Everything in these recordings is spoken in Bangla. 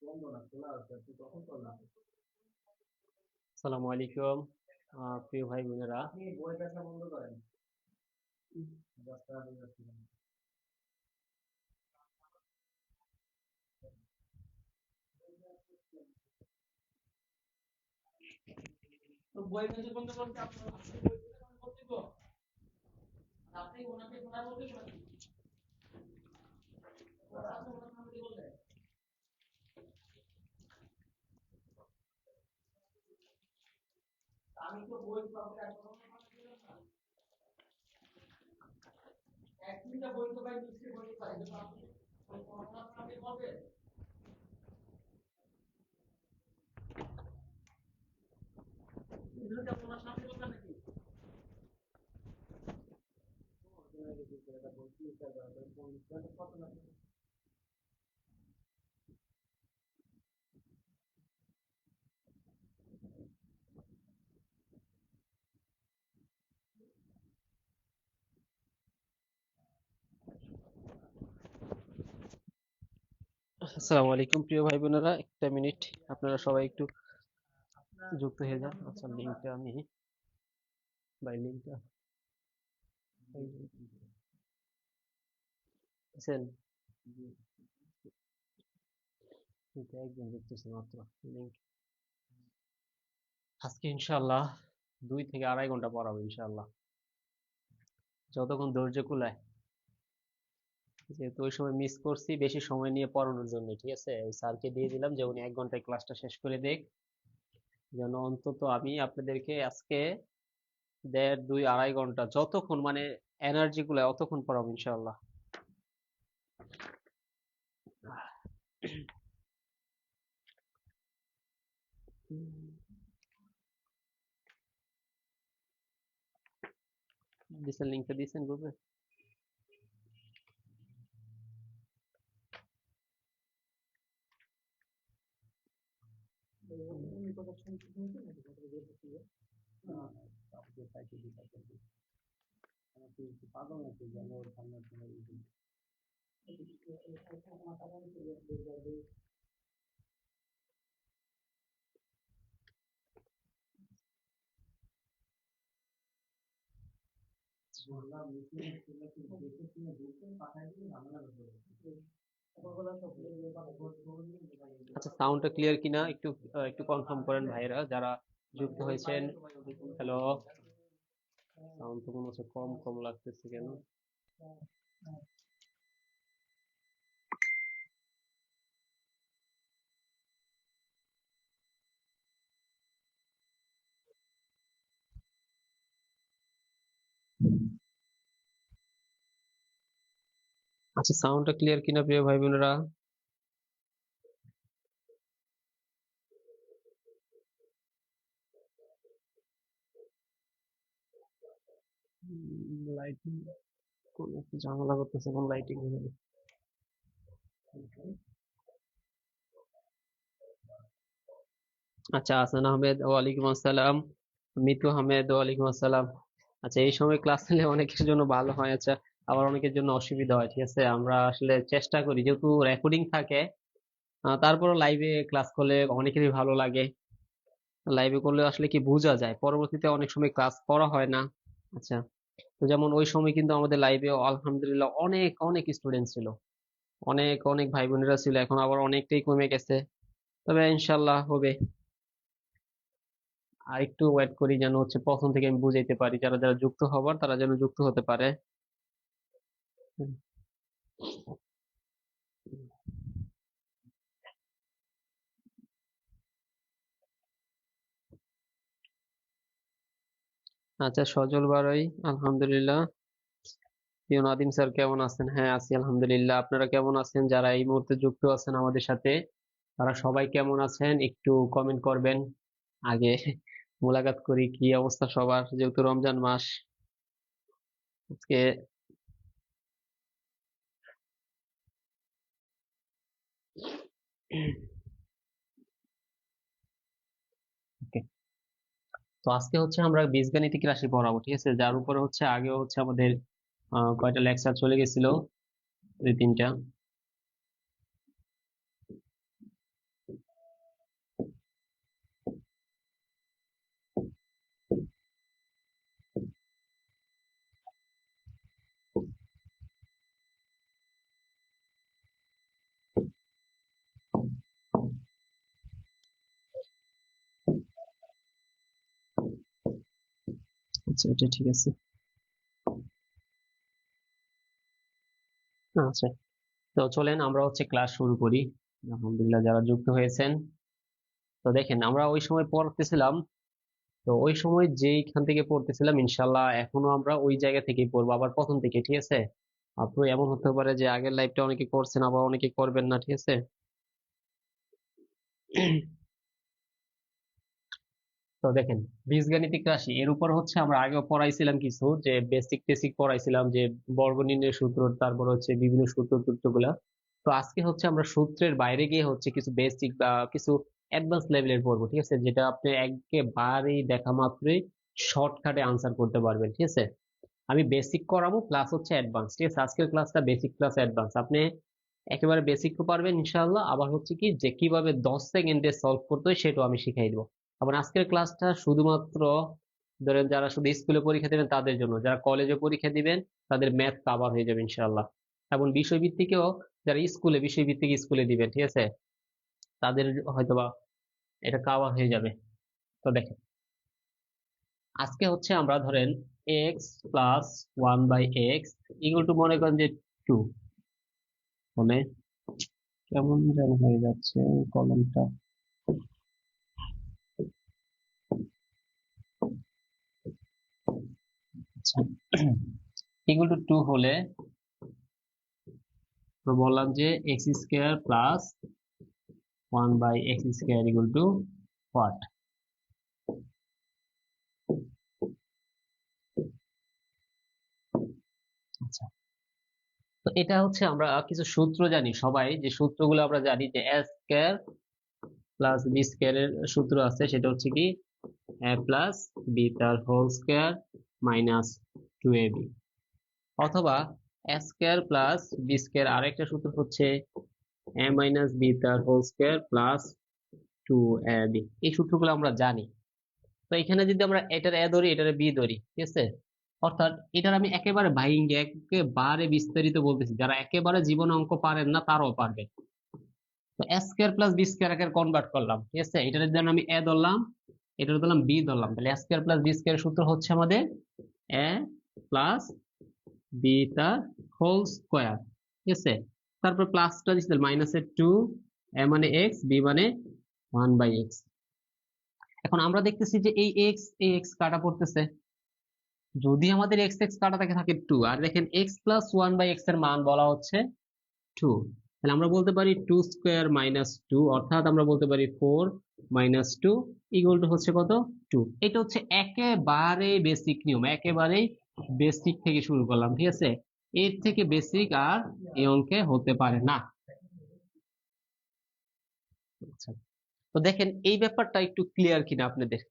আসসালামু আলাইকুম প্রিয় ভাই বোনেরা। আসসালামু আলাইকুম প্রিয় ভাই বোনেরা, একটা মিনিট, আপনারা সবাই একটু যুক্ত হয়ে যান। আচ্ছা, লিঙ্কটা আমি লিঙ্কটা দিচ্ছেন, একজন দেখতেছে মাত্র লিঙ্ক। আজকে ইনশাআল্লাহ 2 থেকে 2.5 ঘন্টা পড়াবো ইনশাআল্লাহ, যতক্ষণ ধৈর্য কুলায়। যেহেতু ওই সময় মিস করছি বেশি সময় নিয়ে পড়ানোর জন্য, ঠিক আছে, ওই স্যারকে দিয়ে দিলাম যে উনি 1 ঘন্টায় ক্লাসটা শেষ করে দেখ, যেন অন্তত আমি আপনাদেরকে আজকে 1.5 2 2.5 ঘন্টা যতক্ষণ মানে এনার্জি গুলো অতক্ষণ পড়াবো ইনশাআল্লাহ। দিছেন, লিঙ্কটা দিছেন গ্রুপে। আচ্ছা, সাউন্ডটা ক্লিয়ার কিনা একটু একটু কনফার্ম করেন ভাইরা যারা যুক্ত হয়েছেন। হ্যালো, সাউন্ড তো মনে হচ্ছে কম কম লাগতেছে কেন? আচ্ছা, সাউন্ডটা ক্লিয়ার কিনা প্রিয় ভাই বোনেরা? লাইটিং কোন একটু ঝামেলা করতেছে, কোন লাইটিং। আচ্ছা, হাসান আহমেদ ওয়ালাইকুম আসসালাম, মিতু আহমেদ ওয়ালাইকুম আসসালাম। আচ্ছা, এই সময় ক্লাস নিলে অনেকের জন্য ভালো হয়, আচ্ছা, আবার অনেকের জন্য অসুবিধা হয়, ঠিক আছে। আমরা আসলে চেষ্টা করি যেহেতু রেকর্ডিং থাকে, তারপরও লাইভে ক্লাস করলে অনেকেরই ভালো লাগে। লাইভে করলে আসলে কি বোঝা যায়, পরবর্তীতে অনেক সময় ক্লাস করা হয় না। আচ্ছা, তো যেমন ওই সময় কিন্তু আমাদের লাইভে আলহামদুলিল্লাহ অনেক অনেক স্টুডেন্ট ছিল, অনেক অনেক ভাই বোনেরা ছিল, এখন আবার অনেকটাই কমে গেছে, তবে ইনশাল্লাহ হবে। আর একটু ওয়েট করি যেন হচ্ছে প্রথম থেকে আমি বুঝাইতে পারি, যারা যারা যুক্ত হবার তারা যেন যুক্ত হতে পারে। আচ্ছা, সজল বাড়াই, আলহামদুলিল্লাহ। প্রিয় নাদিম স্যার কেমন আছেন? হ্যাঁ, আছি আলহামদুলিল্লাহ। আপনারা কেমন আছেন? যারা এই মুহূর্তে যুক্ত আছেন আমাদের সাথে, তারা সবাই কেমন আছেন একটু কমেন্ট করবেন। আগে মোলাকাত করি কি অবস্থা সবার, যেহেতু রমজান মাস আজকে। Okay, তো আজকে হচ্ছে আমরা বীজগাণিতিক রাশি পড়াবো, ঠিক আছে, যার উপরে হচ্ছে আগেও হচ্ছে আমাদের কয়টা লেকচার চলে গেছিল, 2 3টা। আচ্ছা এটা ঠিক আছে। আচ্ছা, তো চলেন আমরা হচ্ছে ক্লাস শুরু করি। আলহামদুলিল্লাহ যারা যুক্ত হয়েছেন। তো দেখেন আমরা ওই সময় পড়তেছিলাম, তো ওই সময় যেইখান থেকে পড়তেছিলাম ইনশাল্লাহ এখনো আমরা ওই জায়গা থেকেই পড়বো, আবার প্রথম থেকে, ঠিক আছে? আপনি এমন হতে পারে যে আগের লাইফটা অনেকে করছেন, আবার অনেকে করবেন না, ঠিক আছে? তো দেখেন, বীজগাণিতিক রাশি এর উপর হচ্ছে আমরা আগেও পড়াইছিলাম কিছু, যে বেসিক টেসিক পড়াইছিলাম, যে বর্গ নির্ণয়ের সূত্র, তারপর হচ্ছে বিভিন্ন সূত্র টুত্রগুলা। তো আজকে হচ্ছে আমরা সূত্রের বাইরে গিয়ে হচ্ছে কিছু বেসিক বা কিছু অ্যাডভান্স লেভেলের পড়বো, ঠিক আছে? যেটা আপনি একেবারেই দেখা মাত্রই শর্টকাটে আনসার করতে পারবেন, ঠিক আছে? আমি বেসিক করাবো প্লাস হচ্ছে অ্যাডভান্স, ঠিক আছে? আজকের ক্লাসটা বেসিক প্লাস অ্যাডভান্স। আপনি একেবারে বেসিকও পারবেন ইনশাআল্লাহ, আবার হচ্ছে কি যে কিভাবে 10 সেকেন্ডে সলভ করতে হয় সেটাও আমি শিখাই দিব। আবার আজকের ক্লাসটা শুধুমাত্র ধরেন যারা শুধু স্কুলে পরীক্ষা দেবেন তাদের জন্য, যারা কলেজে পরীক্ষা দিবেন তাদের ম্যাথ কভার হয়ে যাবে ইনশাআল্লাহ। এবং বিষয়ভিত্তিকও যারা স্কুলে বিষয়ভিত্তিক স্কুলে দিবেন, ঠিক আছে, তাদের হয়তোবা এটা কভার হয়ে যাবে। তো দেখেন, আজকে হচ্ছে আমরা ধরেন x plus 1/x equal two মনে করেন যে 2 মানে, কেমন যেন হয়ে যাচ্ছে কলমটা। আচ্ছা, ইকুয়াল টু 2 হলে আমরা বললাম যে X square plus 1/x square equal two what? আচ্ছা, তো এটা হচ্ছে আমরা কিছু সূত্র জানি সবাই, যে সূত্রগুলো আমরা জানি, যে এ স্কোয়ার প্লাস বি স্কোয়ারের সূত্র আছে, সেটা হচ্ছে কি এ প্লাস বি তার হোল স্কোয়ার মাইনাস 2ab, অথবা এ স্কোয়ার প্লাস বি স্কোয়ার আরেকটা সূত্র হচ্ছে এ মাইনাস বি তার হোল স্কোয়ার প্লাস 2ab। এই সূত্রগুলো আমরা জানি। তো এখানে যদি আমরা এটার এ ধরি, এটার বি ধরি, ঠিক আছে? অর্থাৎ এটার আমি একেবারে ভাইঙ্গে একেবারে বিস্তারিত বলতেছি, যারা একেবারে জীবন অঙ্ক পারেন না তারাও পারবে। তো এ স্কোয়ার প্লাস বি স্কোয়ার একে কনভার্ট করলাম, ঠিক আছে? এটার জন্য আমি এ ধরলাম, এটার ধরলাম বি ধরলাম, তাহলে এ স্কোয়ার প্লাস বি স্কোয়ার সূত্র হচ্ছে আমাদের এ প্লাস বি তার হোল স্কোয়ার, ঠিক আছে? তারপর প্লাসটা দিচ্ছি মাইনাসের 2, এ মানে এক্স, বি মানে 1/x। এখন আমরা দেখতেছি যে এই এক্স কাটা পড়তেছে, যদি আমাদের এক্স এক্স কাটা থাকে 2, আর দেখেন এক্স প্লাস 1/x এর মান বলা হচ্ছে 2, তাহলে আমরা বলতে পারি 2 স্কোয়ার মাইনাস 2, অর্থাৎ আমরা বলতে পারি 4 মাইনাস 2 ইকুয়াল টু হচ্ছে কত? 2। এটা হচ্ছে একেবারে বেসিক নিয়ম, একেবারে বেসিক থেকে শুরু করলাম, ঠিক আছে? এর থেকে বেসিক আর এই অঙ্কে হতে পারে না। আচ্ছা, তো দেখেন এই ব্যাপারটা একটু ক্লিয়ার কিনা আপনাদের?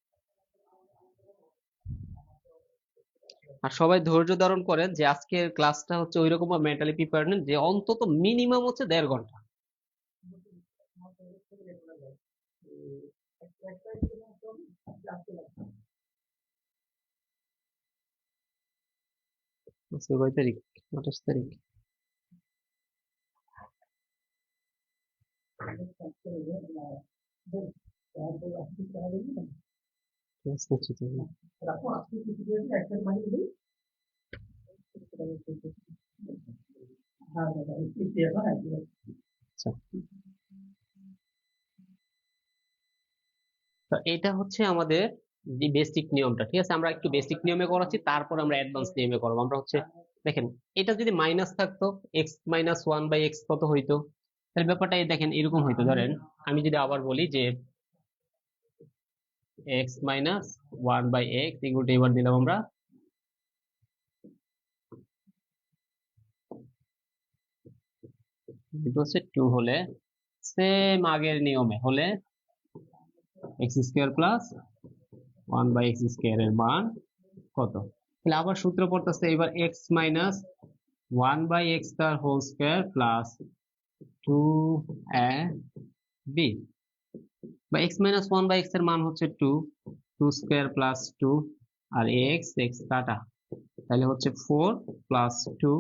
আর সবাই ধৈর্য ধারণ করেন, যে আজকের ক্লাসটা হচ্ছে ওইরকম মেন্টালি প্রিপেয়ার নেন যে অন্তত মিনিমাম হচ্ছে 1.5 ঘন্টা। আজকে কয় তারিখ? 28 তারিখ। Yes, নিশ্চিত হলাম। আচ্ছা, তো এটা হচ্ছে আমাদের যে বেসিক নিয়মটা, ঠিক আছে? আমরা একটু বেসিক নিয়মে করাচ্ছি, তারপর আমরা অ্যাডভান্স নিয়মে করবো। আমরা হচ্ছে দেখেন, এটা যদি মাইনাস থাকতো, এক্স মাইনাস 1/x কত হইতো? তাহলে ব্যাপারটা এই দেখেন এরকম হইতো। ধরেন আমি যদি আবার বলি যে X minus 1/x equal two, এবার দিলাম আমরা হচ্ছে 2 হলে, সেম আগের নিয়মে হলে X square plus 1/x square এর মান কত? তাহলে আবার সূত্র পড়তেছে এবার এক্স মাইনাস 1/x তার হোল স্কোয়ার প্লাস 2ab, বা এক্স মাইনাস 1/x এর মান হচ্ছে 2 স্কোয়ার প্লাস 2, আর এক্স এক্স কাটা, তাহলে হচ্ছে 4 প্লাস 2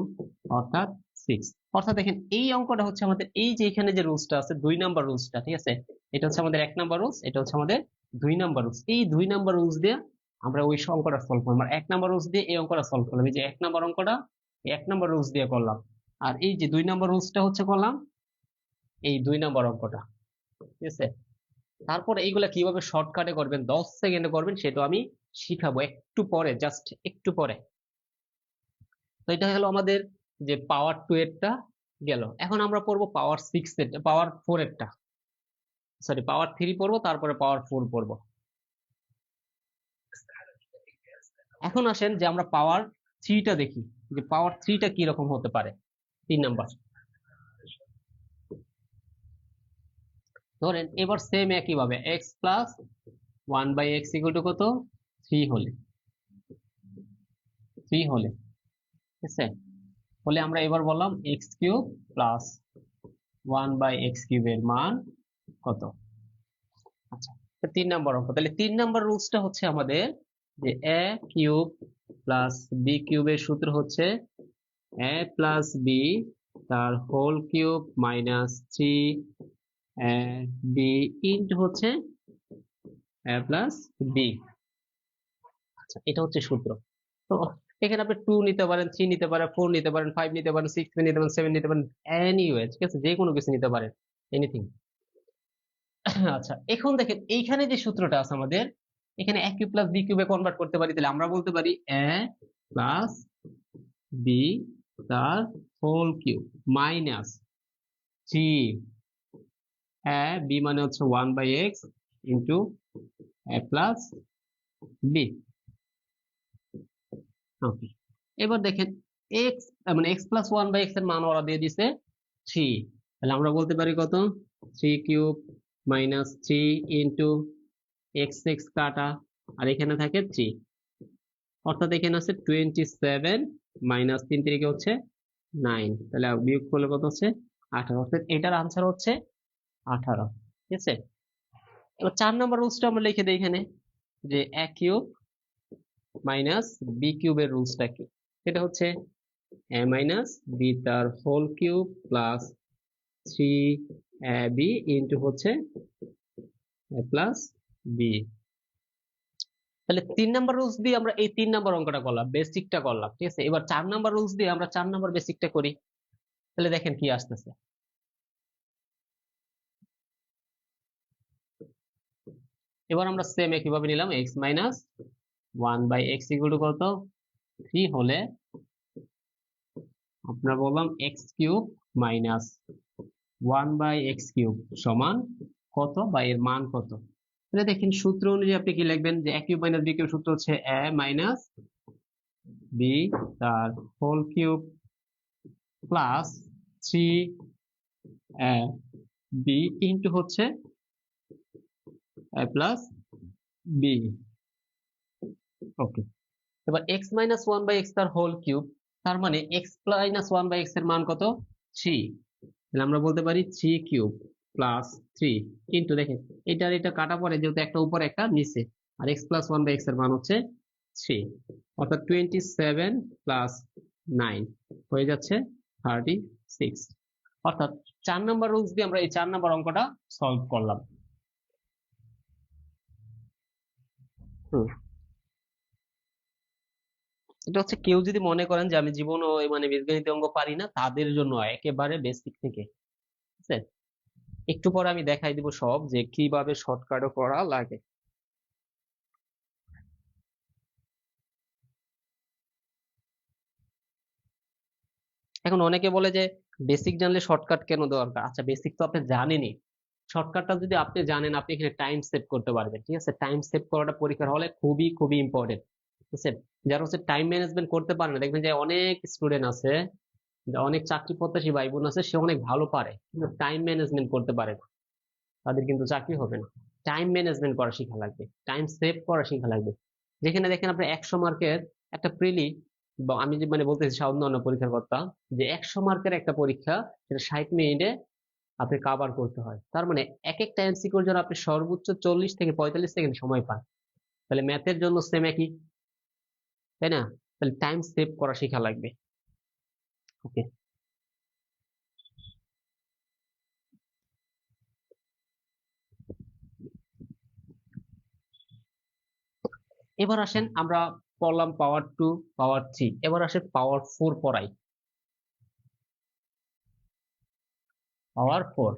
অর্থাৎ 6। অর্থাৎ দেখেন এই অঙ্কটা হচ্ছে আমাদের এই যে এখানে যে রুলসটা আছে 2 নাম্বার রুলসটা, ঠিক আছে? এটা হচ্ছে আমাদের 1 নাম্বার রুলস, এটা হচ্ছে আমাদের 2 নাম্বার রুলস। এই 2 নাম্বার রুলস দিয়ে আমরা ওই অঙ্কটা সলভ করলাম, এক নাম্বার রুলস দিয়ে এই অঙ্কটা সলভ করলাম। এই যে এক নাম্বার অঙ্কটা এক নাম্বার রুলস দিয়ে করলাম, আর এই যে 2 নাম্বার রুলসটা হচ্ছে করলাম এই 2 নাম্বার অঙ্কটা। ঠিক আছে, তারপর এইগুলা কিভাবে শর্টকাটে করবেন, 10 সেকেন্ডে করবেন, সেটা আমি শিখাবো একটু পরে, জাস্ট একটু পরে। তো এটা হলো আমাদের যে পাওয়ার 2 এরটা গেল। এখন আমরা পড়বো পাওয়ার 6 এর, পাওয়ার 4 এরটা, সরি পাওয়ার 3 পড়বো, তারপরে পাওয়ার 4 পড়বো। এখন আসেন যে আমরা পাওয়ার 3টা দেখি, যে পাওয়ার 3টা কি রকম হতে পারে। 3 নাম্বার ধরেন, এবার সেম একই ভাবে x plus 1/x equal to কত, 3 হলে, 3 হলে, ঠিক আছে, বলে আমরা এবার বললাম x cube plus 1/x cube এর মান কত। আচ্ছা, 3 নাম্বার অঙ্ক, তাহলে 3 নাম্বার রুলসটা হচ্ছে আমাদের যে এ কিউব প্লাস বি কিউবের সূত্র হচ্ছে এ প্লাস বি তার whole cube minus 3 B into হচ্ছে এ প্লাস বি। আচ্ছা, এটা হচ্ছে সূত্র। তো এখানে আপনি 2 নিতে পারেন, 3 নিতে পারেন, 4 নিতে পারেন, 5 নিতে পারেন, 6 নিতে পারেন, 7 নিতে পারেন, এনিওয়ে, ঠিক আছে, যে কোনো কিছু নিতে পারেন, এনিথিং। আচ্ছা, এখন দেখেন এইখানে যে সূত্রটা আছে আমাদের, এখানে এ কিউব প্লাস বি কিউবে কনভার্ট করতে পারি, তাহলে আমরা বলতে পারি এ প্লাস বি তার হোল কিউব মাইনাস 3 বি মানে হচ্ছে 1/x ইন্টু এ প্লাস বি। ওকে, এবার দেখেন এক্স মানে এক্স প্লাস 1/x এর মান ওরা দিয়ে দিছে 3, তাহলে আমরা বলতে পারি কত, 3 cube minus 3 into x x কাটা, আর এখানে থাকে 3, অর্থাৎ এখানে আছে 27 মাইনাস 3 হচ্ছে 9, তাহলে বিয়োগ করলে কত হচ্ছে 18, অর্থাৎ এটার আনসার হচ্ছে 18। ঠিক আছে, এবার 4 নাম্বার রুলসটা আমরা লিখে দিই এখানে, যে এ কিউব মাইনাস বি কিউবের রুলসটা কি, সেটা হচ্ছে এ মাইনাস বি তার whole cube plus 3 B into হচ্ছে এ প্লাস বি। তাহলে 3 নাম্বার রুলস দিয়ে আমরা এই 3 নাম্বার অঙ্কটা করলাম, বেসিকটা করলাম, ঠিক আছে। এবার 4 নাম্বার রুলস দিয়ে আমরা 4 নাম্বার বেসিকটা করি, তাহলে দেখেন কি আসতেছে। এবার আমরা সেম একইভাবে নিলাম x minus 1/x equal to কত, 3 হলে আমরা বললাম x cube minus 1/x cube সমান কত বা এর মান কত। তাহলে দেখেন সূত্র অনুযায়ী আপনি কি লিখবেন, যে A cube minus B cube সূত্র হচ্ছে এ মাইনাস বি তার whole cube plus 3 B into হচ্ছে এ প্লাস বি। ওকে, এবার এক্স মাইনাস 1/x তার হোল কিউব, তার মানে এক্স মাইনাস 1/x এর মান কত, 3, তাহলে আমরা বলতে পারি 3 কিউব প্লাস 3 ইন্টু, দেখেন এটা আর এটা কাটা পড়ে, যেহেতু একটা উপরে একটা নিচে, আর এক্স প্লাস 1/x এর মান হচ্ছে 3, অর্থাৎ 27 প্লাস 9 হয়ে যাচ্ছে 36, অর্থাৎ 4 নাম্বার রুলস দিয়ে আমরা এই 4 নাম্বার অঙ্কটা সলভ করলাম। হুম, এটা হচ্ছে কেউ যদি মনে করেন যে আমি জীবনও মানে বীজগণিত অঙ্ক পারি না, তাদের জন্য একেবারে বেসিক থেকে, ঠিক আছে। একটু পরে আমি দেখাই দিব সব, যে কিভাবে শর্টকাটও করা লাগে। এখন অনেকে বলে যে বেসিক জানলে শর্টকাট কেন দরকার। আচ্ছা, বেসিক তো আপনি জানেনই, শর্টকাটটা যদি আপনি জানেন, আপনি এখানে টাইম সেভ করতে পারবেন, ঠিক আছে। টাইম সেভ করাটা পরীক্ষার হলে খুবই খুবই ইম্পর্টেন্ট, ঠিক আছে। যারা হচ্ছে টাইম ম্যানেজমেন্ট করতে পারে না, দেখবেন যে অনেক স্টুডেন্ট আছে, অনেক চাকরি প্রত্যাশী ভাই বোন আছে, সে অনেক ভালো পারে কিন্তু টাইম ম্যানেজমেন্ট করতে পারে না, তাদের কিন্তু চাকরি হবে না। টাইম ম্যানেজমেন্ট করা শেখা লাগবে, টাইম সেভ করা শেখা লাগবে। যেখানে দেখেন আপনি 100 মার্কের একটা প্রিলি, বা আমি যে মানে বলতেছি অন্য পরীক্ষার কথা, যে 100 মার্কের একটা পরীক্ষা, সেটা 60 মিনিটে আপনি কাভার করতে হয়, তার মানে এক একটা এমসিকিউর জন্য আপনি সর্বোচ্চ 40 থেকে 45 সেকেন্ড সময় পান। তাহলে ম্যাথের জন্য সেম একই, তাই না? তাহলে টাইম সেভ করা শেখা লাগবে। ওকে, এবার আসেন আমরা পড়লাম পাওয়ার 2 পাওয়ার 3, এবার আসে পাওয়ার 4 পড়াই। পাওয়ার 4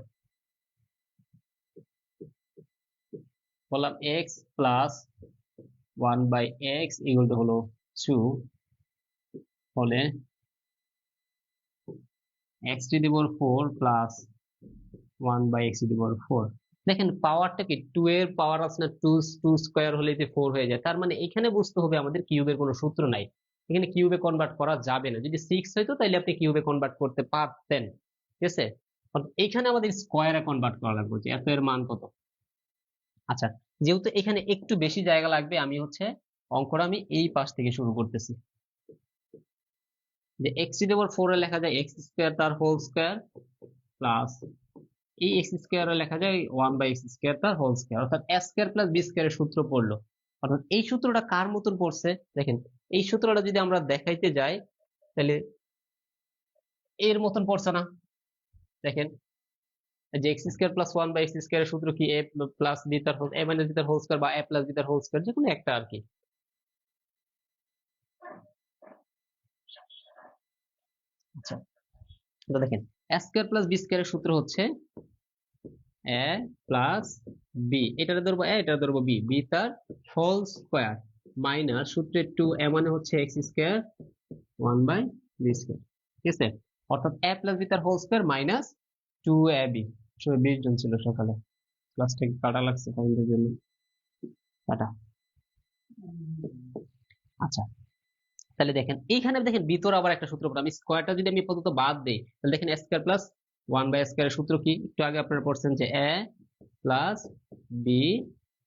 বললাম x plus 1/x equal two হলো 2 হলে x to the power 4 plus 1/x to the power 4। দেখেন পাওয়ারটা কি 2 এর পাওয়ার আছে না, 2 স্কয়ার হলে যে 4 হয়ে যায়, তার মানে এখানে বুঝতে হবে আমাদের কিউবের কোনো সূত্র নাই, এখানে কিউবে কনভার্ট করা যাবে না। যদি 6 হইতো তাহলে আপনি কিউবে কনভার্ট করতে পারতেন, ঠিক আছে। এখানে আমাদের স্কয়ারে কনভার্ট করা লাগবে যে এত এর মান কত। আচ্ছা, যেহেতু এখানে একটু বেশি জায়গা লাগবে, আমি হচ্ছে অঙ্কটা আমি এই পাশ থেকে শুরু করতেছি। যে x টু দি পাওয়ার 4 এ লেখা যায় x স্কয়ার তার হোল স্কয়ার প্লাস এই x স্কয়ার এ লেখা যায় 1/x স্কয়ার তার হোল স্কয়ার, অর্থাৎ a স্কয়ার প্লাস b স্কয়ারের সূত্র পড়লো। অর্থাৎ এই সূত্রটা কার মতন পড়ছে দেখেন, এই সূত্রটা যদি আমরা দেখাইতে যাই তাহলে এর মতন পড়ছে না। দেখেন যে x স্কয়ার প্লাস 1/x স্কয়ারের সূত্র কি a প্লাস b তার হোল, a মাইনাস b তার হোল স্কয়ার বা a প্লাস b তার হোল স্কয়ার, যে কোনো একটা আর কি। আচ্ছা, তো দেখেন a স্কয়ার প্লাস b স্কয়ারের সূত্র হচ্ছে a প্লাস b, এটারে ধরবো a, এটা ধরবো b, b তার হোল স্কয়ার মাইনাস সূত্রে 2a মানে হচ্ছে x স্কয়ার 1/b স্কয়ার, ঠিক আছে। অর্থাৎ a প্লাস b তার হোল স্কয়ার মাইনাস 2ab। 20 জন ছিল সকালে, ক্লাসটা কাটা লাগছে ফাইলের জন্য, কাটা। আচ্ছা, তাহলে দেখেন এইখানে দেখেন ভিতর আবার একটা সূত্র পড়ে, আমি স্কয়ারটা যদি আমি প্রদত্ত বাদ দেই তাহলে দেখেন a স্কয়ার প্লাস 1/a স্কয়ারের সূত্র কি, একটু আগে আপনারা পড়ছেন যে a প্লাস b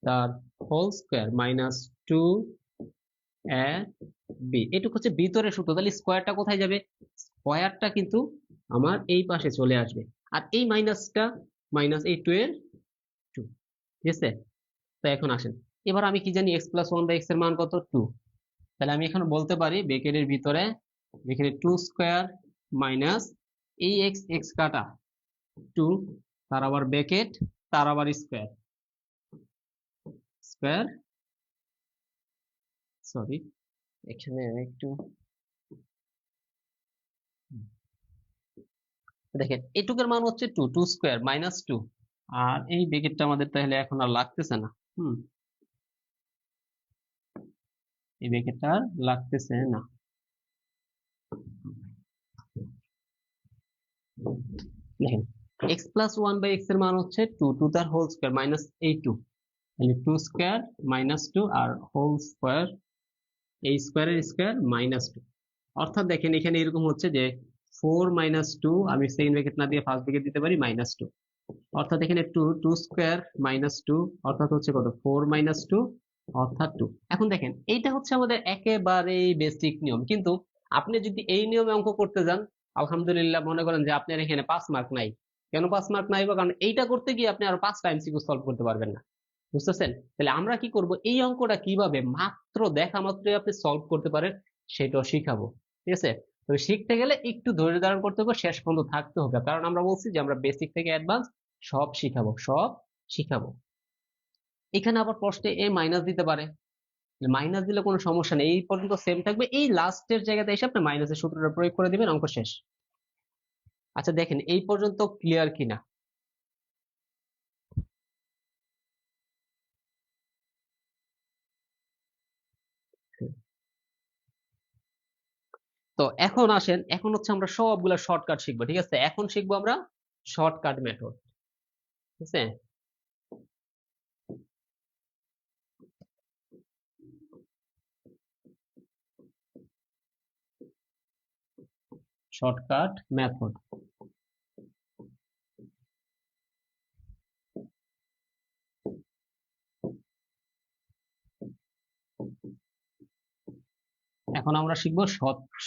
তার হোল স্কয়ার মাইনাস 2ab, এটুকু হচ্ছে ভিতরের সূত্র। তাহলে স্কয়ারটা কোথায় যাবে, স্কয়ারটা কিন্তু আমার এই পাশে চলে আসবে, আর এই মাইনাসটা মাইনাস এই 2 এর 2, ঠিক আছে। তো এখন আসেন, এবার আমি কি জানি x প্লাস 1/x এর মান কত 2, তাহলে আমি এখন বলতে পারি ব্র্যাকেটের ভিতরে এখানে 2 স্কয়ার মাইনাস এই এক্স এক্স কাটা 2 তার আবার ব্র্যাকেট তার আবার স্কয়ার স্কয়ার, সরি এখানে একটু দেখেন এটুকের মান হচ্ছে 2, 2 স্কয়ার মাইনাস 2, আর এই ব্র্যাকেটটা আমাদের তাহলে এখন আর লাগতেছে না। এই ব্র্যাকেটটা আর লাগতেছে না। দেখেন x প্লাস 1/x এর মান হচ্ছে 2, 2 তার হোল স্কয়ার মাইনাস এই 2, তাহলে 2 স্কয়ার মাইনাস 2 আর হোল স্কয়ার, এই স্কয়ারের স্কয়ার মাইনাস 2। অর্থাৎ দেখেন এখানে এরকম হচ্ছে যে 4 মাইনাস 2, আমি সেকেন্ড ব্র্যাকেট না দিয়ে ফার্স্ট ব্র্যাকেট দিতে পারি মাইনাস 2, অর্থাৎ এখানে 2, 2 স্কয়ার মাইনাস 2 অর্থাৎ হচ্ছে কত 4 মাইনাস 2 অর্থাৎ 2। এখন দেখেন এইটা হচ্ছে আমাদের একেবারে বেসিক নিয়ম, কিন্তু আপনি যদি এই নিয়মে অঙ্ক করতে যান আলহামদুলিল্লাহ মনে করেন যে আপনার এখানে 5 মার্ক নাই। কেন 5 মার্ক নাই? কারণ এইটা করতে গিয়ে আপনি আরো 5টা এমসিকিউ সলভ করতে পারবেন না, বুঝতেছেন। তাহলে আমরা কি করব, এই অঙ্কটা কিভাবে মাত্র দেখা মাত্রই আপনি সলভ করতে পারেন সেটাও শিখাবো, ঠিক আছে। তবে শিখতে গেলে একটু ধৈর্য ধারণ করতে হবে, শেষ পর্যন্ত থাকতে হবে, কারণ আমরা বলছি যে আমরা বেসিক থেকে অ্যাডভান্স সব শিখাবো, সব শিখাবো। এখানে আবার প্রশ্নে এ মাইনাস দিতে পারে, মাইনাস দিলে কোনো সমস্যা নেই, এই পর্যন্ত সেম থাকবে, এই লাস্টের জায়গাতে এসে আপনি মাইনাসের সূত্রটা প্রয়োগ করে দিবেন, অঙ্ক শেষ। আচ্ছা দেখেন এই পর্যন্ত ক্লিয়ার কিনা। তো এখন আসেন, এখন হচ্ছে আমরা সবগুলা শর্টকাট শিখবো, ঠিক আছে। এখন শিখবো আমরা শর্টকাট মেথড, ঠিক আছে। শর্টকাট মেথড, এখন আমরা শিখবো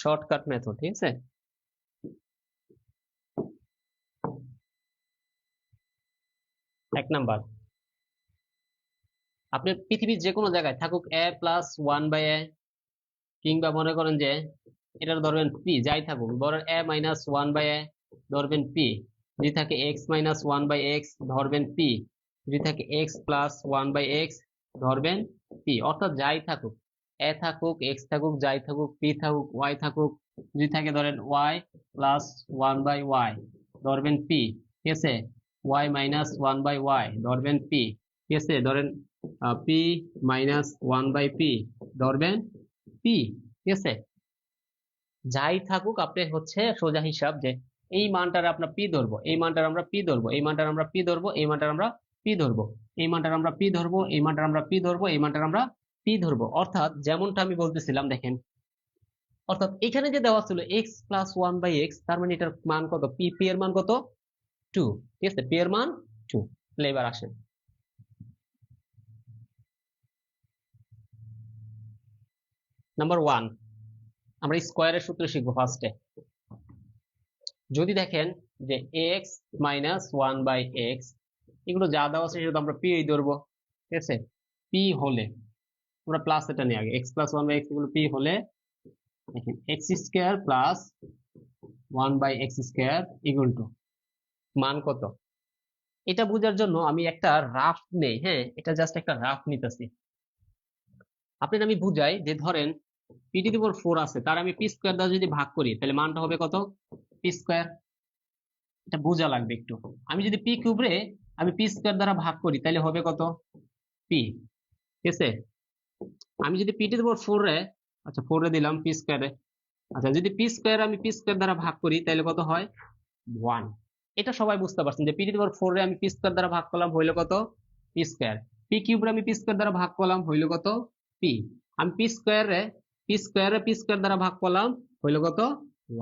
শর্টকাট মেথড, ঠিক আছে। এক নাম্বার, আপনি পৃথিবীর যে কোনো জায়গায় থাকুক a প্লাস 1/a, কিংবা মনে করেন যে এটার ধরবেন p, যাই থাকুক ধরেন a মাইনাস 1/a ধরবেন p, যদি থাকে x মাইনাস 1/x ধরবেন p, যদি থাকে x প্লাস 1/x ধরবেন পি, অর্থাৎ যাই থাকুক, এ থাকুক, এক্স থাকুক, যাই থাকুক, পি থাকুক, ওয়াই থাকুক, যদি থাকে ধরেন Y plus one by Y, ধরবেন পি, ঠিক আছে। Y minus one by Y, ধরবেন পি, ঠিক আছে। ধরেন P minus one by P, ধরবেন পি, ঠিক আছে। যাই থাকুক আপনি হচ্ছে সোজা হিসাব যে এই মানটার আপনার পি ধরবো, এই মানটার আমরা পি ধরবো, এই মানটার আমরা পি ধরবো, এই মানটার আমরা পি ধরবো, এই মানটার আমরা পি ধরবো, এই মানটার আমরা পি ধরবো, এই মানটার আমরা পি ধরবো। অর্থাৎ যেমনটা আমি বলতেছিলাম দেখেন, অর্থাৎ এখানে যে দেওয়া ছিল X plus one by X, তার মানে এটার মান কত, পি, পি এর মান কত, টু, ঠিক আছে, পি এর মান টু। তাহলে এবার আসেন নাম্বার ওয়ান, আমরা স্কোয়ারের সূত্র শিখবো ফার্স্টে। যদি দেখেন যে X minus one by X, এগুলো যা দেওয়া আছে সেটা আমরা পি ধরবো, ঠিক আছে। পি হলে আমরা প্লাস এটা নিয়ে আগে, X plus one by X এগুলো পি হলে দেখেন X square plus one by X square equal to মান কত। এটা বোঝার জন্য আমি একটা রাফ নেই, হ্যাঁ, এটা জাস্ট একটা রাফ নিতেছি। আপনার আমি বুঝাই যে ধরেন পি টু দি পাওয়ার 4 আছে, তার আমি পি স্কোয়ার দ্বারা যদি ভাগ করি তাহলে মানটা হবে কত, পি স্কোয়ার। এটা বোঝা লাগবে একটু। আমি যদি পি কিউব রে আমি পি স্কোয়ার দ্বারা ভাগ করি তাহলে হবে কত, পি, ঠিক আছে। আমি যদি পি টু দি পাওয়ার 4 রে, আচ্ছা 4 রে দিলাম পি স্কোয়ারে, আচ্ছা যদি পি স্কোয়ার আমি পি স্কোয়ার দ্বারা ভাগ করি তাহলে কত হয়, 1। এটা সবাই বুঝতে পারছেন যে পি টু দি পাওয়ার 4 রে আমি পি স্কোয়ার দ্বারা ভাগ করলাম হইলো কত, পি স্কোয়ার। পি কিউব রে আমি পি স্কোয়ার দ্বারা ভাগ করলাম হইলো কত, পি। আমি পি স্কোয়ারে পি স্কোয়ারে পি স্কোয়ার দ্বারা ভাগ করলাম হইলো কত,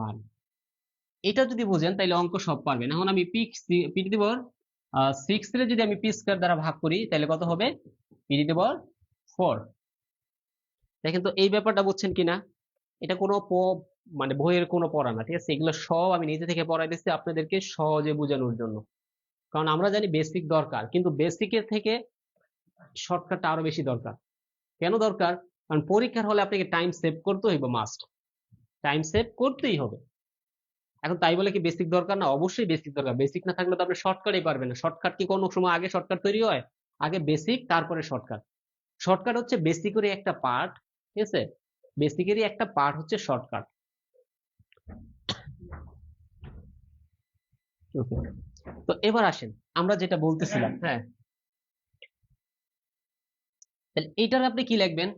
1। এটা যদি বুঝেন তাহলে অঙ্ক সব পারবেন। এখন আমি পি টু দি পাওয়ার 6 রে যদি আমি পি স্কোয়ার দ্বারা ভাগ করি তাহলে কত হবে, পি টু দি পাওয়ার 4। দেখেন তো এই ব্যাপারটা বুঝছেন কিনা। এটা কোনো মানে বইয়ের কোনো পড়া না, ঠিক আছে, এগুলো সব আমি নিজে থেকে পড়াই দিচ্ছি আপনাদেরকে সহজে বোঝানোর জন্য। কারণ আমরা জানি বেসিক দরকার, কিন্তু বেসিকের থেকে শর্টকাটটা আরো বেশি দরকার। কেন দরকার, কারণ পরীক্ষার হলে আপনাকে টাইম সেভ করতে হইবে, মাস্ট টাইম সেভ করতেই হবে। এখন তাই বলে কি বেসিক দরকার না, অবশ্যই বেসিক দরকার। বেসিক না থাকলে তো আপনি শর্টকাটই পারবেন না। শর্টকাট কি কোনো সময় আগে শর্টকাট তৈরি হয়, আগে বেসিক তারপরে শর্টকাট। শর্টকাট হচ্ছে বেসিকেরই একটা পার্ট, ঠিক আছে, বেসিকেরই একটা পার্ট হচ্ছে শর্টকাট। তো এবার আসেন আমরা যেটা বলতেছিলাম, হ্যাঁ, তাহলে এইটার আপনি কি লিখবেন,